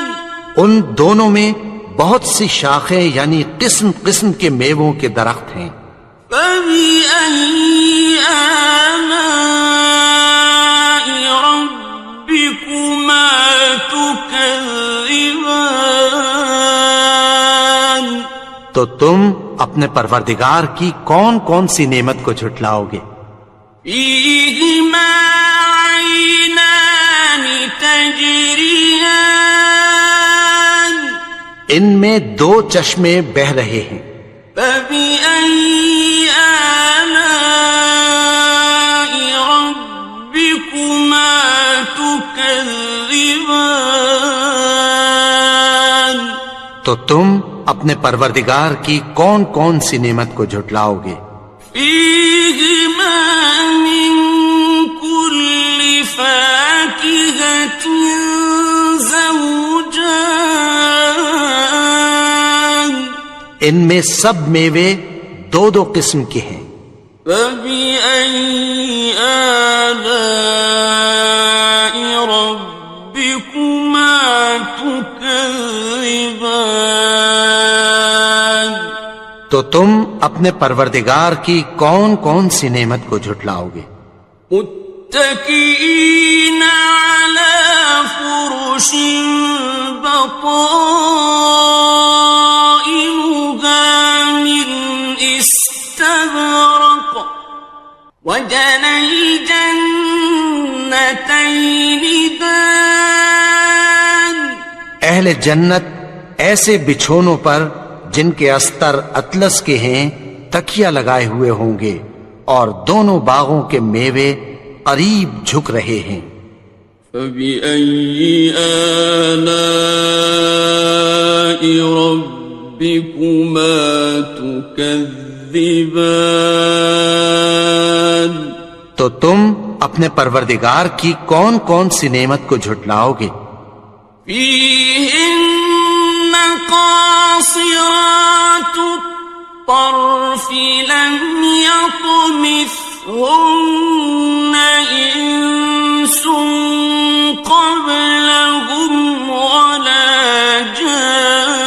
ان دونوں میں بہت سی شاخیں یعنی قسم قسم کے میووں کے درخت ہیں. فبأي آلاء ربكما تكذبان تو تم اپنے پروردگار کی کون کون سی نعمت کو جھٹلاؤ گے؟ فيهما عينان تجريان ان میں دو چشمے بہ رہے ہیں. فبأي آلاء ربكما تكذبان تو تم اپنے پروردگار کی کون کون سی نعمت کو جھٹلاؤ گے؟ فيهما من كل فاكهة زوجان ان میں سب میوے دو دو قسم کے ہیں. فبأي آلاء ربكما تكذبان تو تم اپنے پروردگار کی کون کون سی نعمت کو جھٹلاؤ گے؟ متكئين على فرش بطائنها من استبرق وجنى الجنتين دان اہل جنت ایسے بچھونوں پر جن کے استر اطلس کے ہیں تکیہ لگائے ہوئے ہوں گے اور دونوں باغوں کے میوے قریب جھک رہے ہیں. فبأي آلاء ربكما تكذبان تو تم اپنے پروردگار کی کون کون سی نعمت کو جھٹلاؤ گے؟ فيهن قاصرات الطرف لم يطمثهن إنس قبلهم ولا جان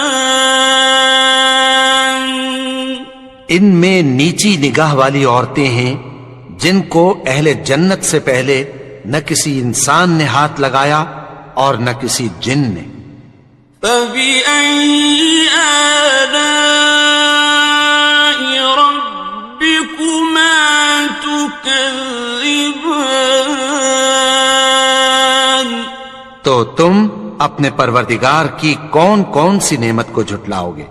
ان میں نیچی نگاہ والی عورتیں ہیں جن کو اہل جنت سے پہلے نہ کسی انسان نے ہاتھ لگایا اور نہ کسی جن نے. فبأي آلاء ربكما تكذبان تو تم اپنے پروردگار کی کون کون سی نعمت کو جھٹلاؤ گے؟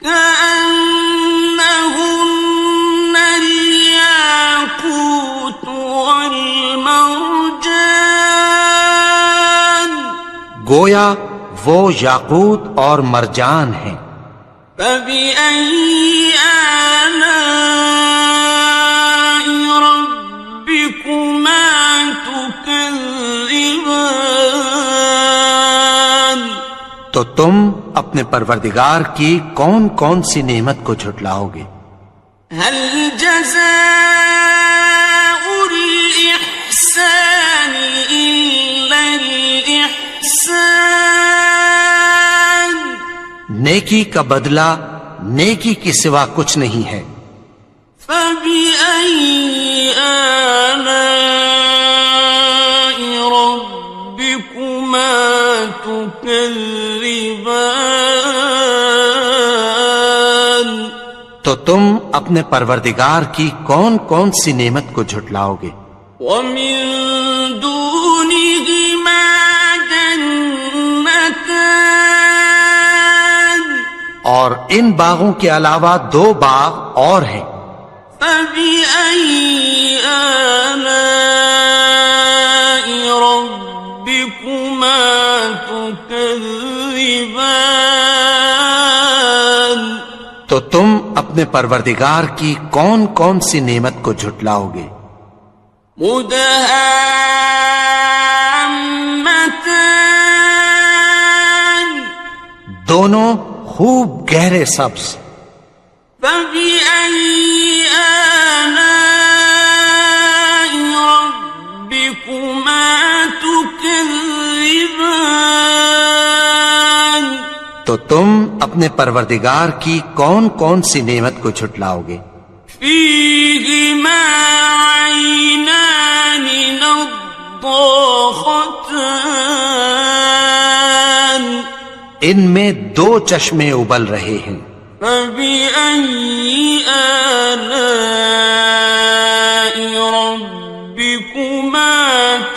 كأنهن الياقوت والمرجان گویا وہ یاقوت اور مرجان ہیں. فبأي آلاء ربكما تكذبان تو تم اپنے پروردگار کی کون کون سی نعمت کو جھٹلاؤ گے؟ هل جزاء الإحسان إلا الإحسان نیکی کا بدلہ نیکی کے سوا کچھ نہیں ہے. فبأي آلاء ربكما تكذبان تو تم اپنے پروردگار کی کون کون سی نعمت کو جھٹلاؤ گے؟ ومن دونهما جنتان اور ان باغوں کے علاوہ دو باغ اور ہیں. فبأي آلاء ربكما تكذبان تو تم اپنے پروردگار کی کون کون سی نعمت کو جھٹلاؤ گے؟ مدهامتان دونوں خوب گہرے سبز. فبأي آلاء ربكما تكذبان تو تم اپنے پروردگار کی کون کون سی نعمت کو جھٹلاؤ گے؟ فيهما عينان نضاختان ان میں دو چشمے ابل رہے ہیں، فبأي آلاء ربكما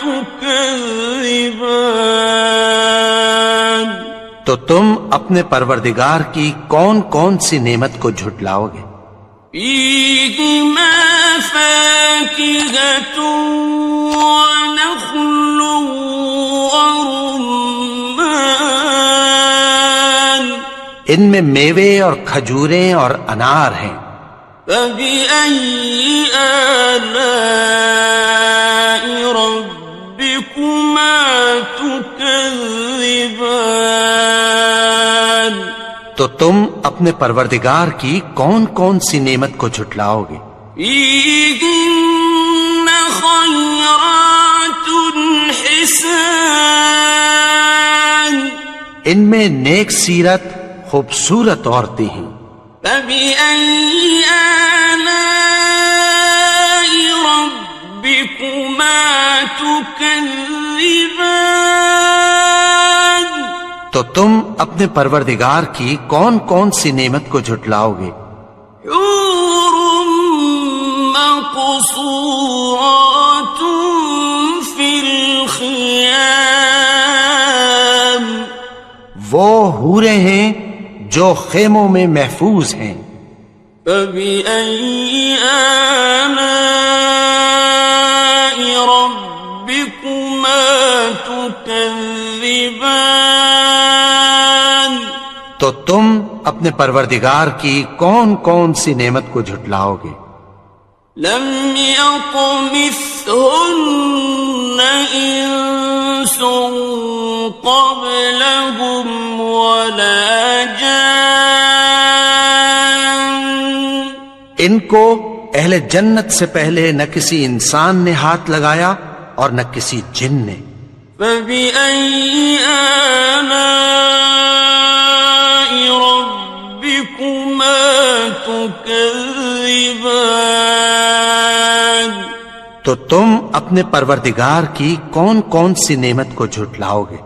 تكذبان تو تم اپنے پروردگار کی کون کون سی نعمت کو جھٹلاؤ گے؟ فيهما فاكهة ونخل ورمان ان میں میوے اور کھجوریں اور انار ہیں، فبأي آلاء ربكما تكذبان تو تم اپنے پروردگار کی کون کون سی نعمت کو جھٹلاؤ گے؟ فيهن خيرات حسان ان میں نیک سیرت خوبصورت عورتیں ہیں، فبأي آلاء ربكما تكذبان تو تم اپنے پروردگار کی کون کون سی نعمت کو جھٹلاؤ گے؟ حور مقصورات في الخيام وہ حوریں ہیں جو خیموں میں محفوظ ہیں، فبأي آلاء ربكما تكذبان تو تم اپنے پروردگار کی کون کون سی نعمت کو جھٹلاؤ گے؟ لم يطمثهن إنس قبلهم ولا جان ان کو اہل جنت سے پہلے نہ کسی انسان نے ہاتھ لگایا اور نہ کسی جن نے، فبأي آلاء ربكما تكذبان تو تم اپنے پروردگار کی کون کون سی نعمت کو جھٹلاؤ گے؟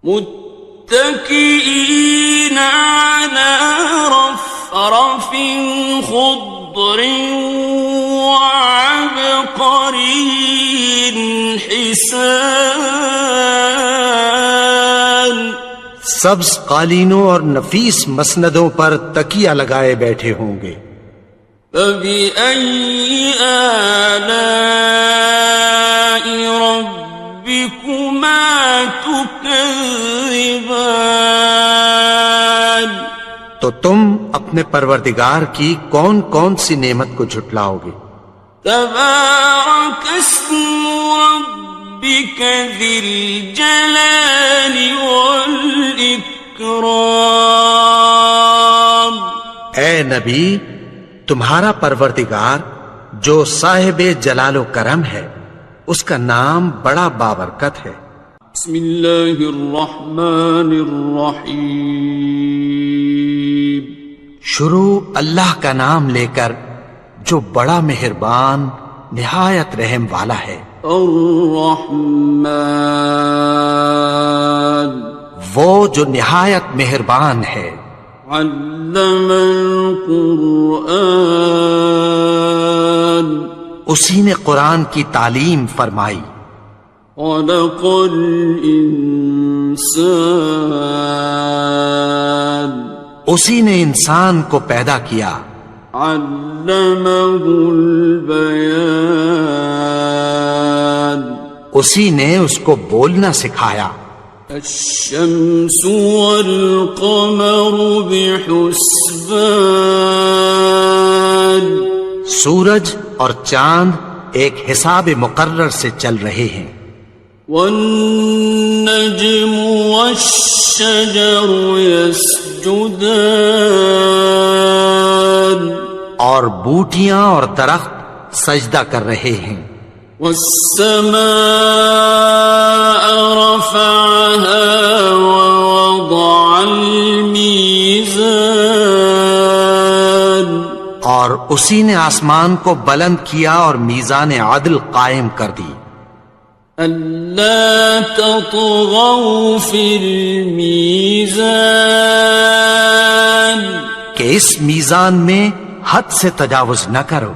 متكئين على رفرف خضر وعبقري حسان سبز قالینوں اور نفیس مسندوں پر تکیہ لگائے بیٹھے ہوں گے، فبأي آلاء ربكما تكذبان تو تم اپنے پروردگار کی کون کون سی نعمت کو جھٹلاؤ گے؟ تبارك اسم ربك ذي الجلال والإكرام اے نبی، تمہارا پروردگار جو صاحب جلال و کرم ہے، اس کا نام بڑا بابرکت ہے۔ بسم اللہ الرحمن الرحیم شروع اللہ کا نام لے کر جو بڑا مہربان نہایت رحم والا ہے۔ الرحمن وہ جو نہایت مہربان ہے۔ علم القرآن اسی نے قرآن کی تعلیم فرمائی۔ خلق الانسان اسی نے انسان کو پیدا کیا۔ علمہ البیان اسی نے اس کو بولنا سکھایا۔ الشمس والقمر بحسبان سورج اور چاند ایک حساب مقرر سے چل رہے ہیں۔ والنجم والشجر يسجدان اور بوٹیاں اور درخت سجدہ کر رہے ہیں۔ والسماء رفعها ووضع الميزان اور اسی نے آسمان کو بلند کیا اور میزان عدل قائم کر دی ألا تطغوا في الميزان کہ اس میزان میں حد سے تجاوز نہ کرو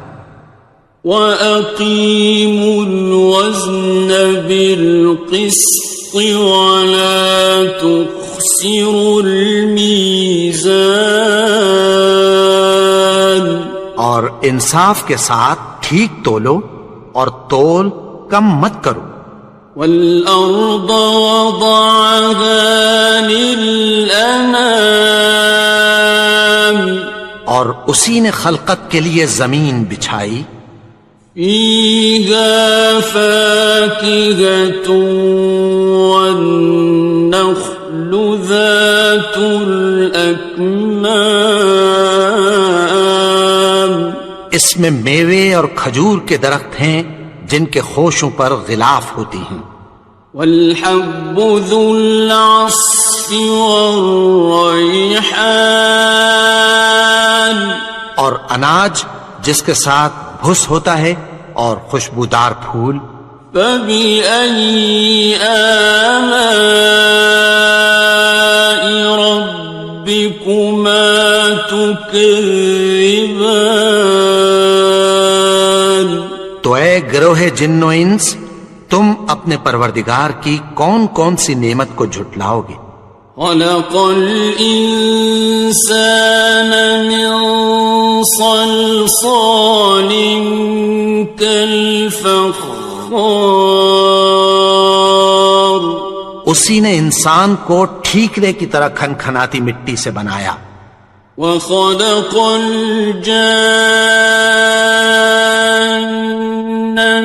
وأقيموا الوزن بالقسط ولا تخسروا الميزان اور انصاف کے ساتھ ٹھیک تولو اور تول کم مت کرو والأرض وضعها للأنام اور اسی نے خلقت کے لیے زمین بچھائی فيها فاكهة والنخل ذات الأكمام اس میں میوے اور کھجور کے درخت ہیں جن کے خوشوں پر غلاف ہوتی ہیں والحب ذو العصف والريحان اور اناج جس کے ساتھ بھس ہوتا ہے اور خوشبودار پھول فبأي آلاء ربكما تكذبان تو اے گروہ جن و انس تم اپنے پروردگار کی کون کون سی نعمت کو جھٹلاؤ گے خلق الإنسان من صلصال كالفخار اسی نے انسان کو ٹھیکرے کی طرح کھنکھناتی مٹی سے بنایا وخلق الجان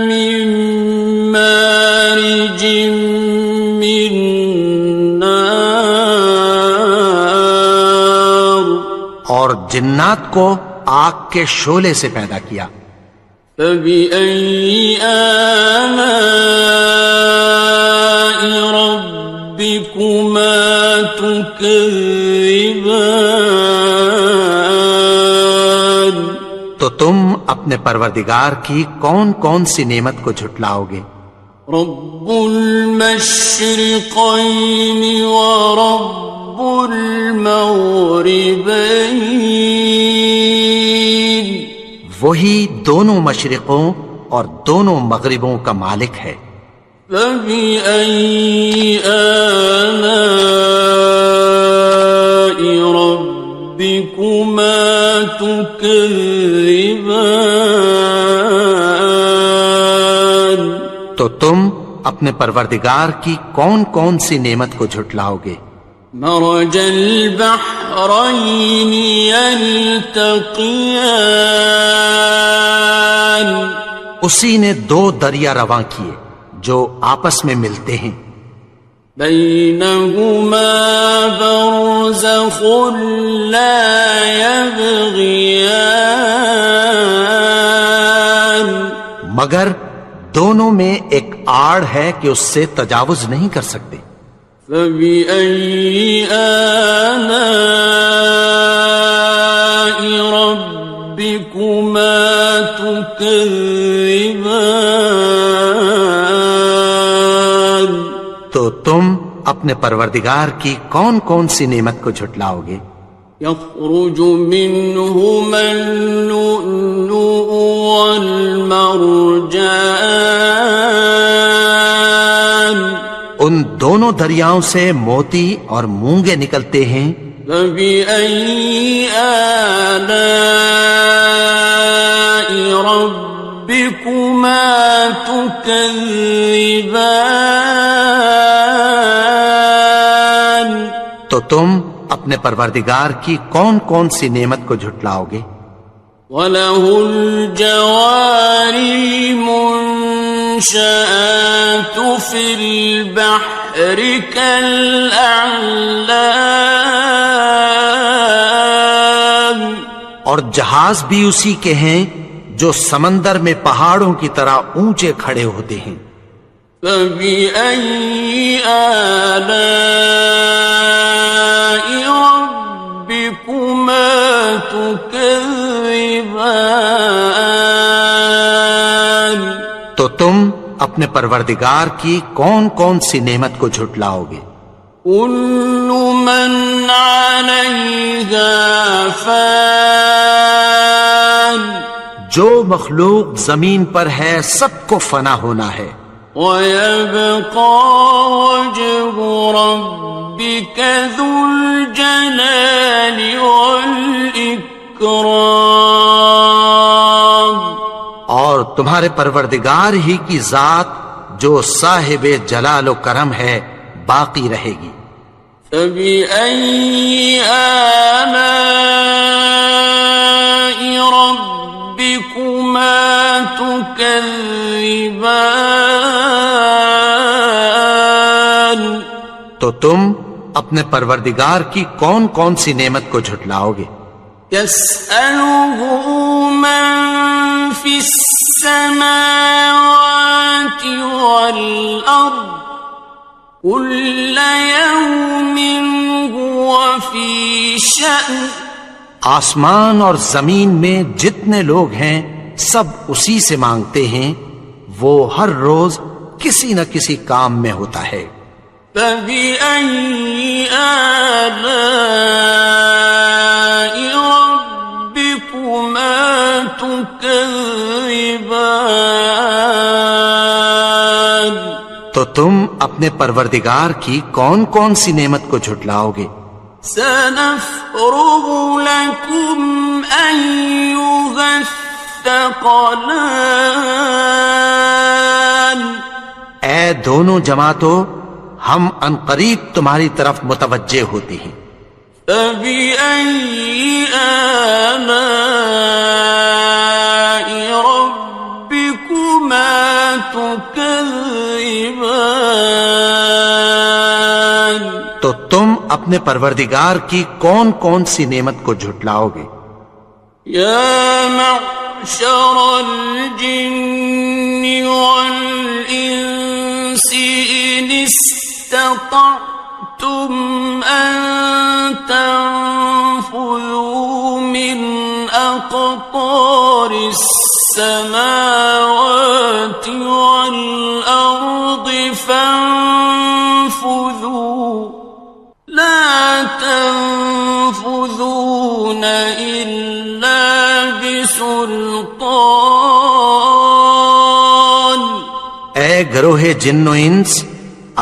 من مارج من نار اور جنات کو آگ کے شعلے سے پیدا کیا فبأي آلاء ربكما تكذبان تو تم اپنے پروردگار کی کون کون سی نعمت کو جھٹلاؤ گے رب المشرقين ورب المغربين وہی دونوں مشرقوں اور دونوں مغربوں کا مالک ہے فبأي آلاء ربكما تكذبان تو تم اپنے پروردگار کی کون کون سی نعمت کو جھٹلاؤ گے مرج البحرين يلتقيان اسی نے دو دریا رواں کیے جو آپس میں ملتے ہیں بينهما برزخ لا يبغيان مگر دونوں میں ایک آڑ ہے کہ اس سے تجاوز نہیں کر سکتے فبأي آلاء ربكما تكذبان تو تم اپنے پروردگار کی کون کون سی نعمت کو جھٹلاؤ گے يخرج منهما اللؤلؤ والمرجان ان دونوں دریاؤں سے موتی اور مونگے نکلتے ہیں فبأي آلاء ربكما تكذبان تو تم اپنے پروردگار کی کون کون سی نعمت کو جھٹلاؤ گے وَلَهُ الْجَوَارِ الْمُنشَآتُ فِي الْبَحْرِ كَالْأَعْلَامِ اور جہاز بھی اسی کے ہیں جو سمندر میں پہاڑوں کی طرح اونچے کھڑے ہوتے ہیں فَبِأَيِّ آلَاءِ رَبِّكُمَا تُكَذِّبَانِ تو تم اپنے پروردگار کی کون کون سی نعمت کو جھٹلاؤ گے؟ كل من عليها فان جو مخلوق زمین پر ہے سب کو فنا ہونا ہے، ويبقى وجه ربك ذو الجلال والإكرام اور تمہارے پروردگار ہی کی ذات جو صاحب جلال و کرم ہے باقی رہے گی۔ فبأي آلاء ربكما تكذبان تو تم اپنے پروردگار کی کون کون سی نعمت کو جھٹلاؤ گے؟ يسأله من في السماوات والأرض كل يوم هو في شأن آسمان اور زمین میں جتنے لوگ ہیں سب اسی سے مانگتے ہیں، وہ ہر روز کسی نہ کسی کام میں ہوتا ہے۔ فبأي آلاء ربكما تكذبان تو تم اپنے پروردگار کی کون کون سی نعمت کو جھٹلاؤ گے؟ سنفرغ لكم أيها الثقلان اے دونوں جماعتوں، ہم عنقریب تمہاری طرف متوجہ ہوتے ہیں۔ فبأي آلاء ربكما تكذبان تو تم اپنے پروردگار کی کون کون سی نعمت کو جھٹلاؤ گے؟ يا معشر الجن والإنس إن استطعتم أن تنفذوا من أقطار السماوات والأرض فانفذوا لا تنفذون إلا بسلطان اے گروہ جن و انس،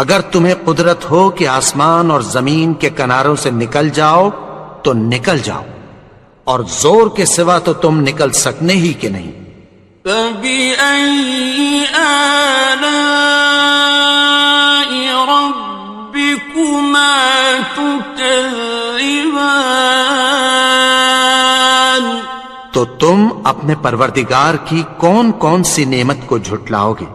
اگر تمہیں قدرت ہو کہ آسمان اور زمین کے کناروں سے نکل جاؤ تو نکل جاؤ، اور زور کے سوا تو تم نکل سکنے ہی کہ نہیں۔ فبأي آلاء ربكما تكذبان تو تم اپنے پروردگار کی کون کون سی نعمت کو جھٹلاؤ گے؟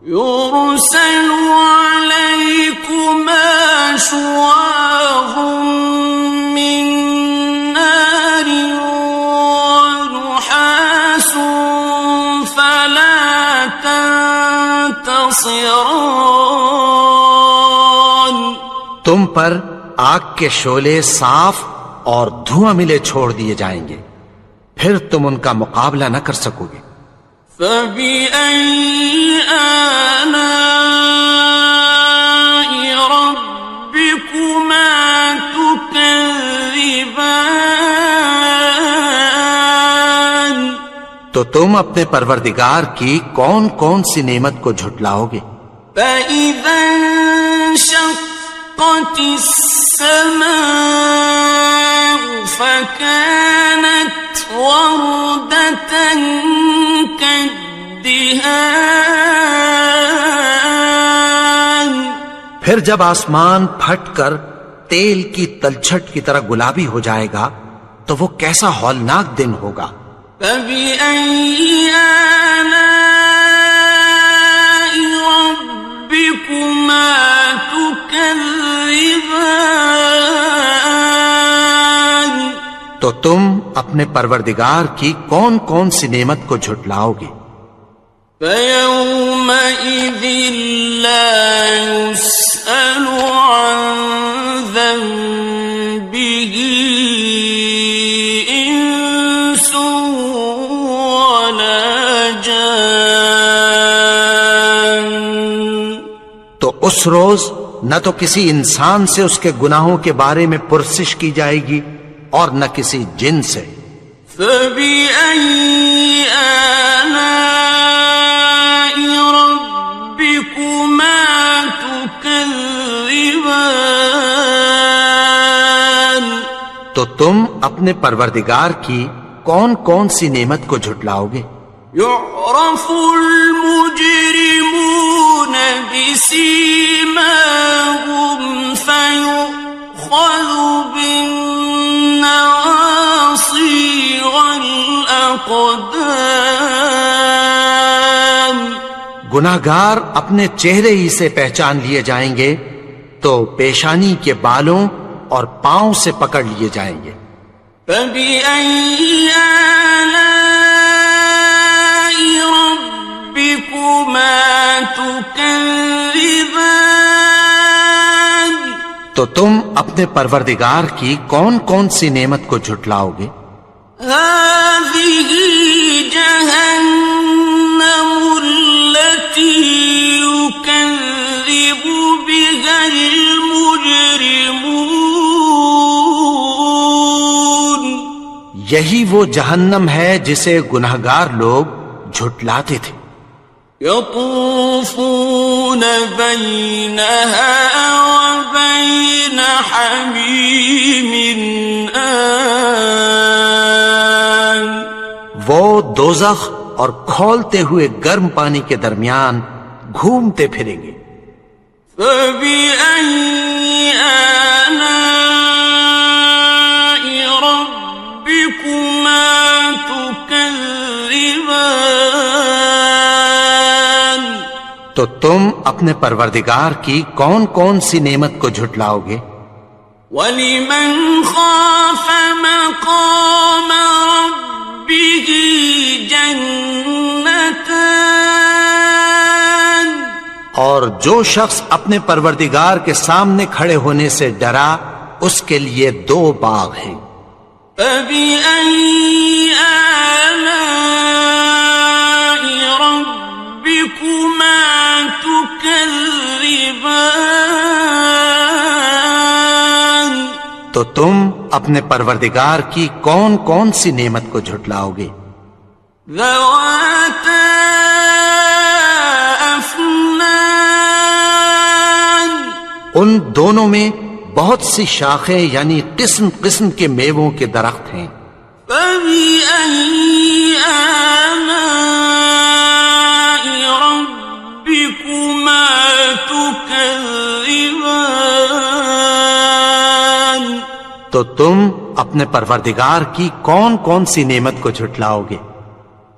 يرسل عليكما شواظ من نار ونحاس فلا تنتصران تم پر آگ کے شعلے صاف اور دھواں ملے چھوڑ دیے جائیں گے، پھر تم ان کا مقابلہ نہ کر سکو گے۔ فبأي آلاء ربكما تكذبان تو تم اپنے پروردگار کی کون کون سی نعمت کو جھٹلاؤ گے؟ فإذا انشقت السماء فكانت وردة كالدهان پھر جب آسمان پھٹ کر تیل کی تلچھٹ کی طرح گلابی ہو جائے گا تو وہ کیسا ہولناک دن ہوگا۔ فبأي آلاء ربكما تكذبان تو تم اپنے پروردگار کی کون کون سی نعمت کو جھٹلاؤ گے؟ فيومئذ لا يسأل عن ذنبه إنس ولا جان. تو اس روز نہ تو کسی انسان سے اس کے گناہوں کے بارے میں پرسش کی جائے گی اور نہ کسی جن سے. فَبِأَيِّ آلَاءِ رَبِّكُمَا تُكَذِّبَانِ. تو تم اپنے پروردگار کی کون کون سی نعمت کو جھٹلاؤ گے؟ يعرف المجرمون بسيماهم فيؤخذ بالنواصي والأقدام. گناہگار اپنے چہرے ہی سے پہچان لیے جائیں گے تو پیشانی کے بالوں اور پاؤں سے پکڑ لیے جائیں گے. فَبِأَيِّ آلَاءِ رَبِّكُمَا تُكَذِّبَانِ. تو تم اپنے پروردگار کی کون کون سی نعمت کو جھٹلاؤ گے؟ هَذِهِ جَهَنَّمُ الَّتِي يُكَذِّبُ بِهَا الْمُجْرِمُونَ. یہی وہ جہنم ہے جسے گناہگار لوگ جھٹلاتے تھے. يطوفون بينها وبين حميم آن. وہ دوزخ اور کھولتے ہوئے گرم پانی کے درمیان گھومتے پھریں گے. فَبِأَيِّ آلَاءِ رَبِّكُمَا تُكَذِّبَانِ. تو تم اپنے پروردگار کی کون کون سی نعمت کو جھٹلاؤ گے؟ وَلِمَنْ خَافَ مَقَامَ رَبِّهِ جَنَّتَانِ. اور جو شخص اپنے پروردگار کے سامنے کھڑے ہونے سے ڈرا اس کے لیے 2 باغ ہیں. فَبِأَيِّ آلَاءِ رَبِّكُمَا تُكَذِّبَانِ. تو تم اپنے پروردگار کی کون کون سی نعمت کو جھٹلاؤ گے؟ ذَوَاتَا أَفْنَانٍ. ان دونوں میں بہت سی شاخیں یعنی قسم قسم کے میووں کے درخت ہیں. فَبِأَيِّ آلَاءِ رَبِّكُمَا تُكَذِّبَانِ. تو تم اپنے پروردگار کی کون کون سی نعمت کو جھٹلاؤ گے؟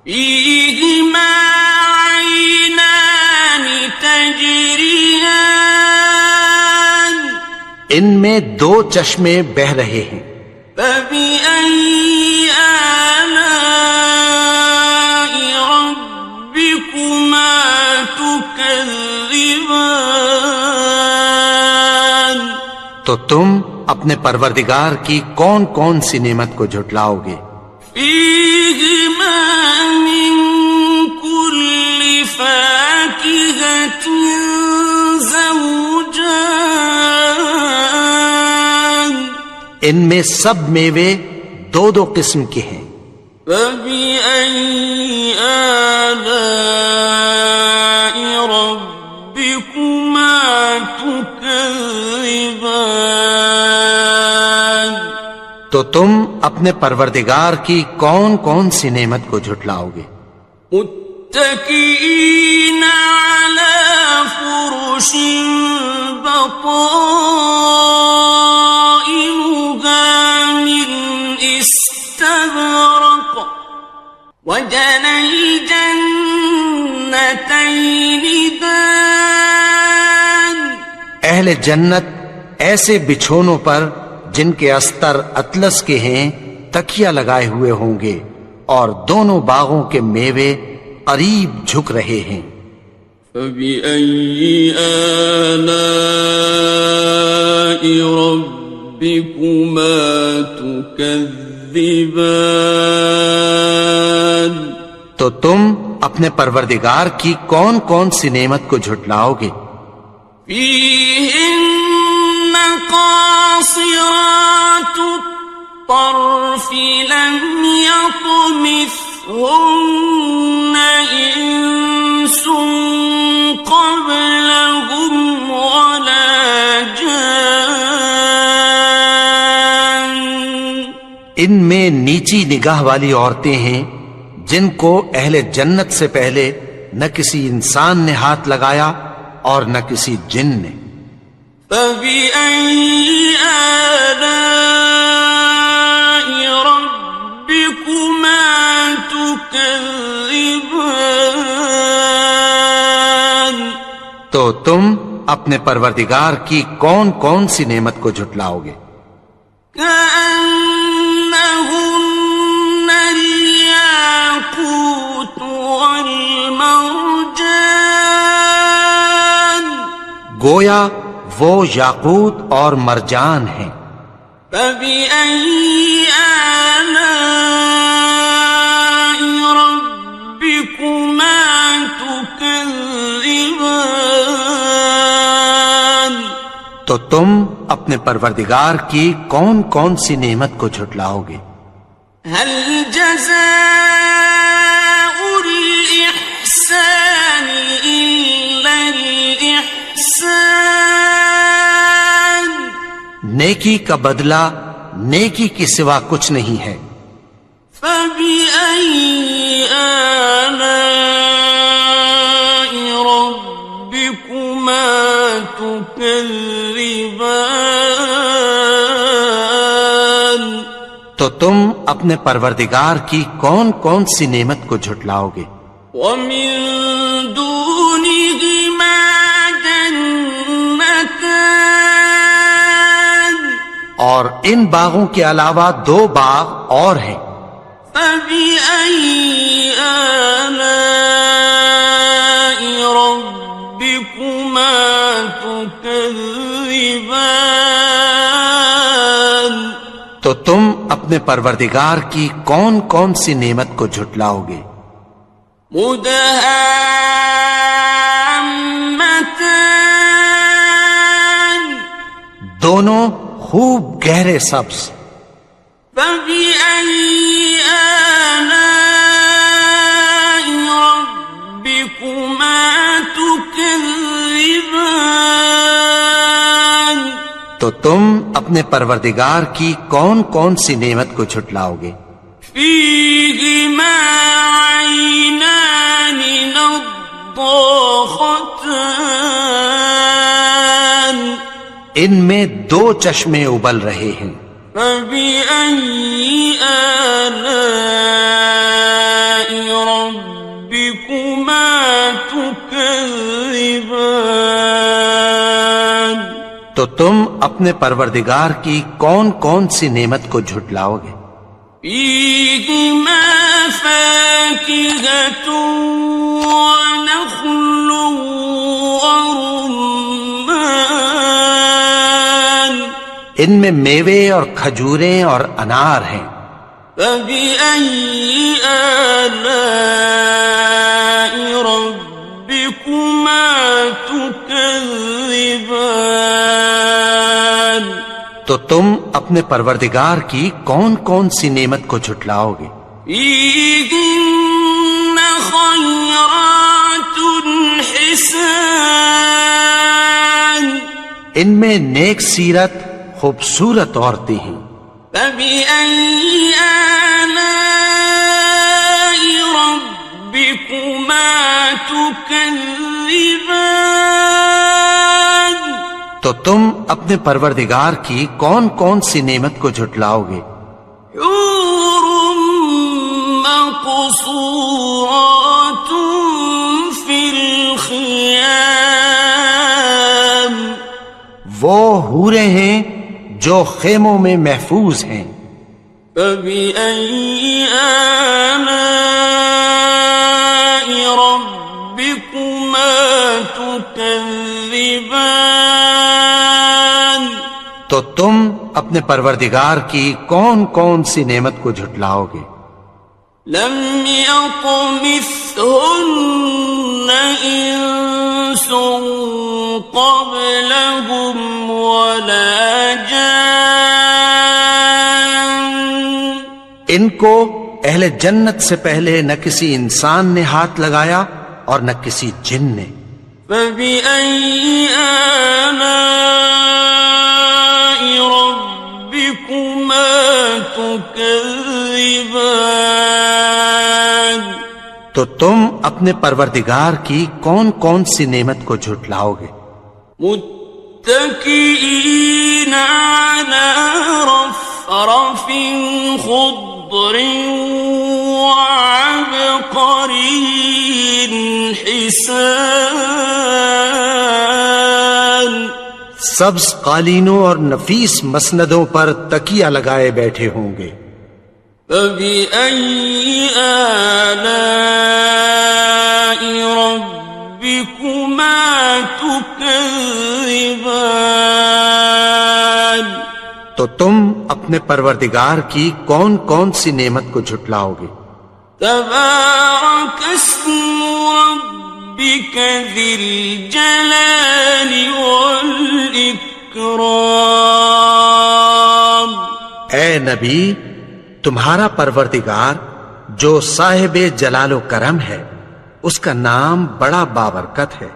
فِيهِمَا عَيْنَانِ تَجْرِيَانِ. ان میں 2 چشمے بہہ رہے ہیں. فَبِأَيِّ آلَاءِ رَبِّكُمَا تُكَذِّبَانِ. تو تم اپنے پروردگار کی کون کون سی نعمت کو جھٹلاؤ گے؟ فِيهِمَا مِن كُلِّ فَاكِهَةٍ زَوْجَانِ. ان میں سب میوے 2 قسم کے ہیں. فَبِأَيِّ آلَاءِ رَبِّكُمَا تُكَذِّبَانِ. تو تم اپنے پروردگار کی کون کون سی نعمت کو جھٹلاؤ گے؟ متكئين على فرش بطائنها من استبرق وجنى الجنتين دان. اہل جنت ایسے بچھونوں پر جن کے استر اطلس کے ہیں تکیہ لگائے ہوئے ہوں گے اور دونوں باغوں کے میوے قریب جھک رہے ہیں. فَبِأَيِّ آلَاءِ رَبِّكُمَا تُكَذِّبَانِ. تو تم اپنے پروردگار کی کون کون سی نعمت کو جھٹلاؤ گے؟ فيهن قاصرات الطرف لم يطمثهن إنس قبلهم ولا جان. ان میں نیچی نگاہ والی عورتیں ہیں جن کو اہل جنت سے پہلے نہ کسی انسان نے ہاتھ لگایا اور نہ کسی جن نے. فَبِأَيِّ آلَاءِ رَبِّكُمَا تُكَذِّبَانِ. تو تم اپنے پروردگار کی کون کون سی نعمت کو جھٹلاؤ گے؟ كأنهن الياقوت والمرجان. گویا وہ یاقوت اور مرجان ہیں. فبأي آلاء ربكما تكذبان. تو تم اپنے پروردگار کی کون کون سی نعمت کو جھٹلاؤ گے؟ هل جزاء الإحسان إلا الإحسان. نیکی کا بدلہ نیکی کی سوا کچھ نہیں ہے. فبأي آلاء ربكما تكذبان. تو تم اپنے پروردگار کی کون کون سی نعمت کو جھٹلاؤ گے؟ ومن دونهما جنتان. اور ان باغوں کے علاوہ دو باغ اور ہیں. فبأي آلاء ربكما تكذبان. تو تم اپنے پروردگار کی کون کون سی نعمت کو جھٹلاؤ گے؟ مدهامتان. دونوں خوب گہرے سبز. فبأي آلاء ربكما تكذبان. تو تم اپنے پروردگار کی کون کون سی نعمت کو جھٹلاؤ گے؟ فيهما عينان نضاختان. ان میں دو چشمے ابل رہے ہیں. فبأي آلاء ربكما تكذبان. تو تم اپنے پروردگار کی کون کون سی نعمت کو جھٹلاؤ گے؟ فيهما فاكهة ونخل ورمان. ان میں میوے اور کھجوریں اور انار ہیں. فبأي آلاء ربكما تكذبان. تو تم اپنے پروردگار کی کون کون سی نعمت کو جھٹلاؤ گے؟ فيهن خيرات حسان. ان میں نیک سیرت خوبصورت عورتیں ہیں. فبأي آلاء ربكما تكذبان. تو تم اپنے پروردگار کی کون کون سی نعمت کو جھٹلاؤ گے؟ حور مقصورات في الخيام. وہ حوریں ہیں جو خیموں میں محفوظ ہیں. فبأي آلاء ربكما تكذبان. تو تم اپنے پروردگار کی کون کون سی نعمت کو جھٹلاؤ گے؟ لم يطمثهن إنس قبلهم ولا جان ان کو اہل جنت سے پہلے نہ کسی انسان نے ہاتھ لگایا اور نہ کسی جن نے. فبأي آلاء ربكما تكذبان تو تم اپنے پروردگار کی کون کون سی نعمت کو جھٹلاؤ گے؟ متكئين على رفرف خضر وعبقري حسان سبز قالینوں اور نفیس مسندوں پر تکیہ لگائے بیٹھے ہوں گے. فبأي آلاء ربكما تكذبان تو تم اپنے پروردگار کی کون کون سی نعمت کو جھٹلاؤ گے؟ تبارك اسم ربك ذي الجلال والإكرام. اے نبی، تمہارا پروردگار جو صاحب جلال و کرم ہے، اس کا نام بڑا بابرکت ہے.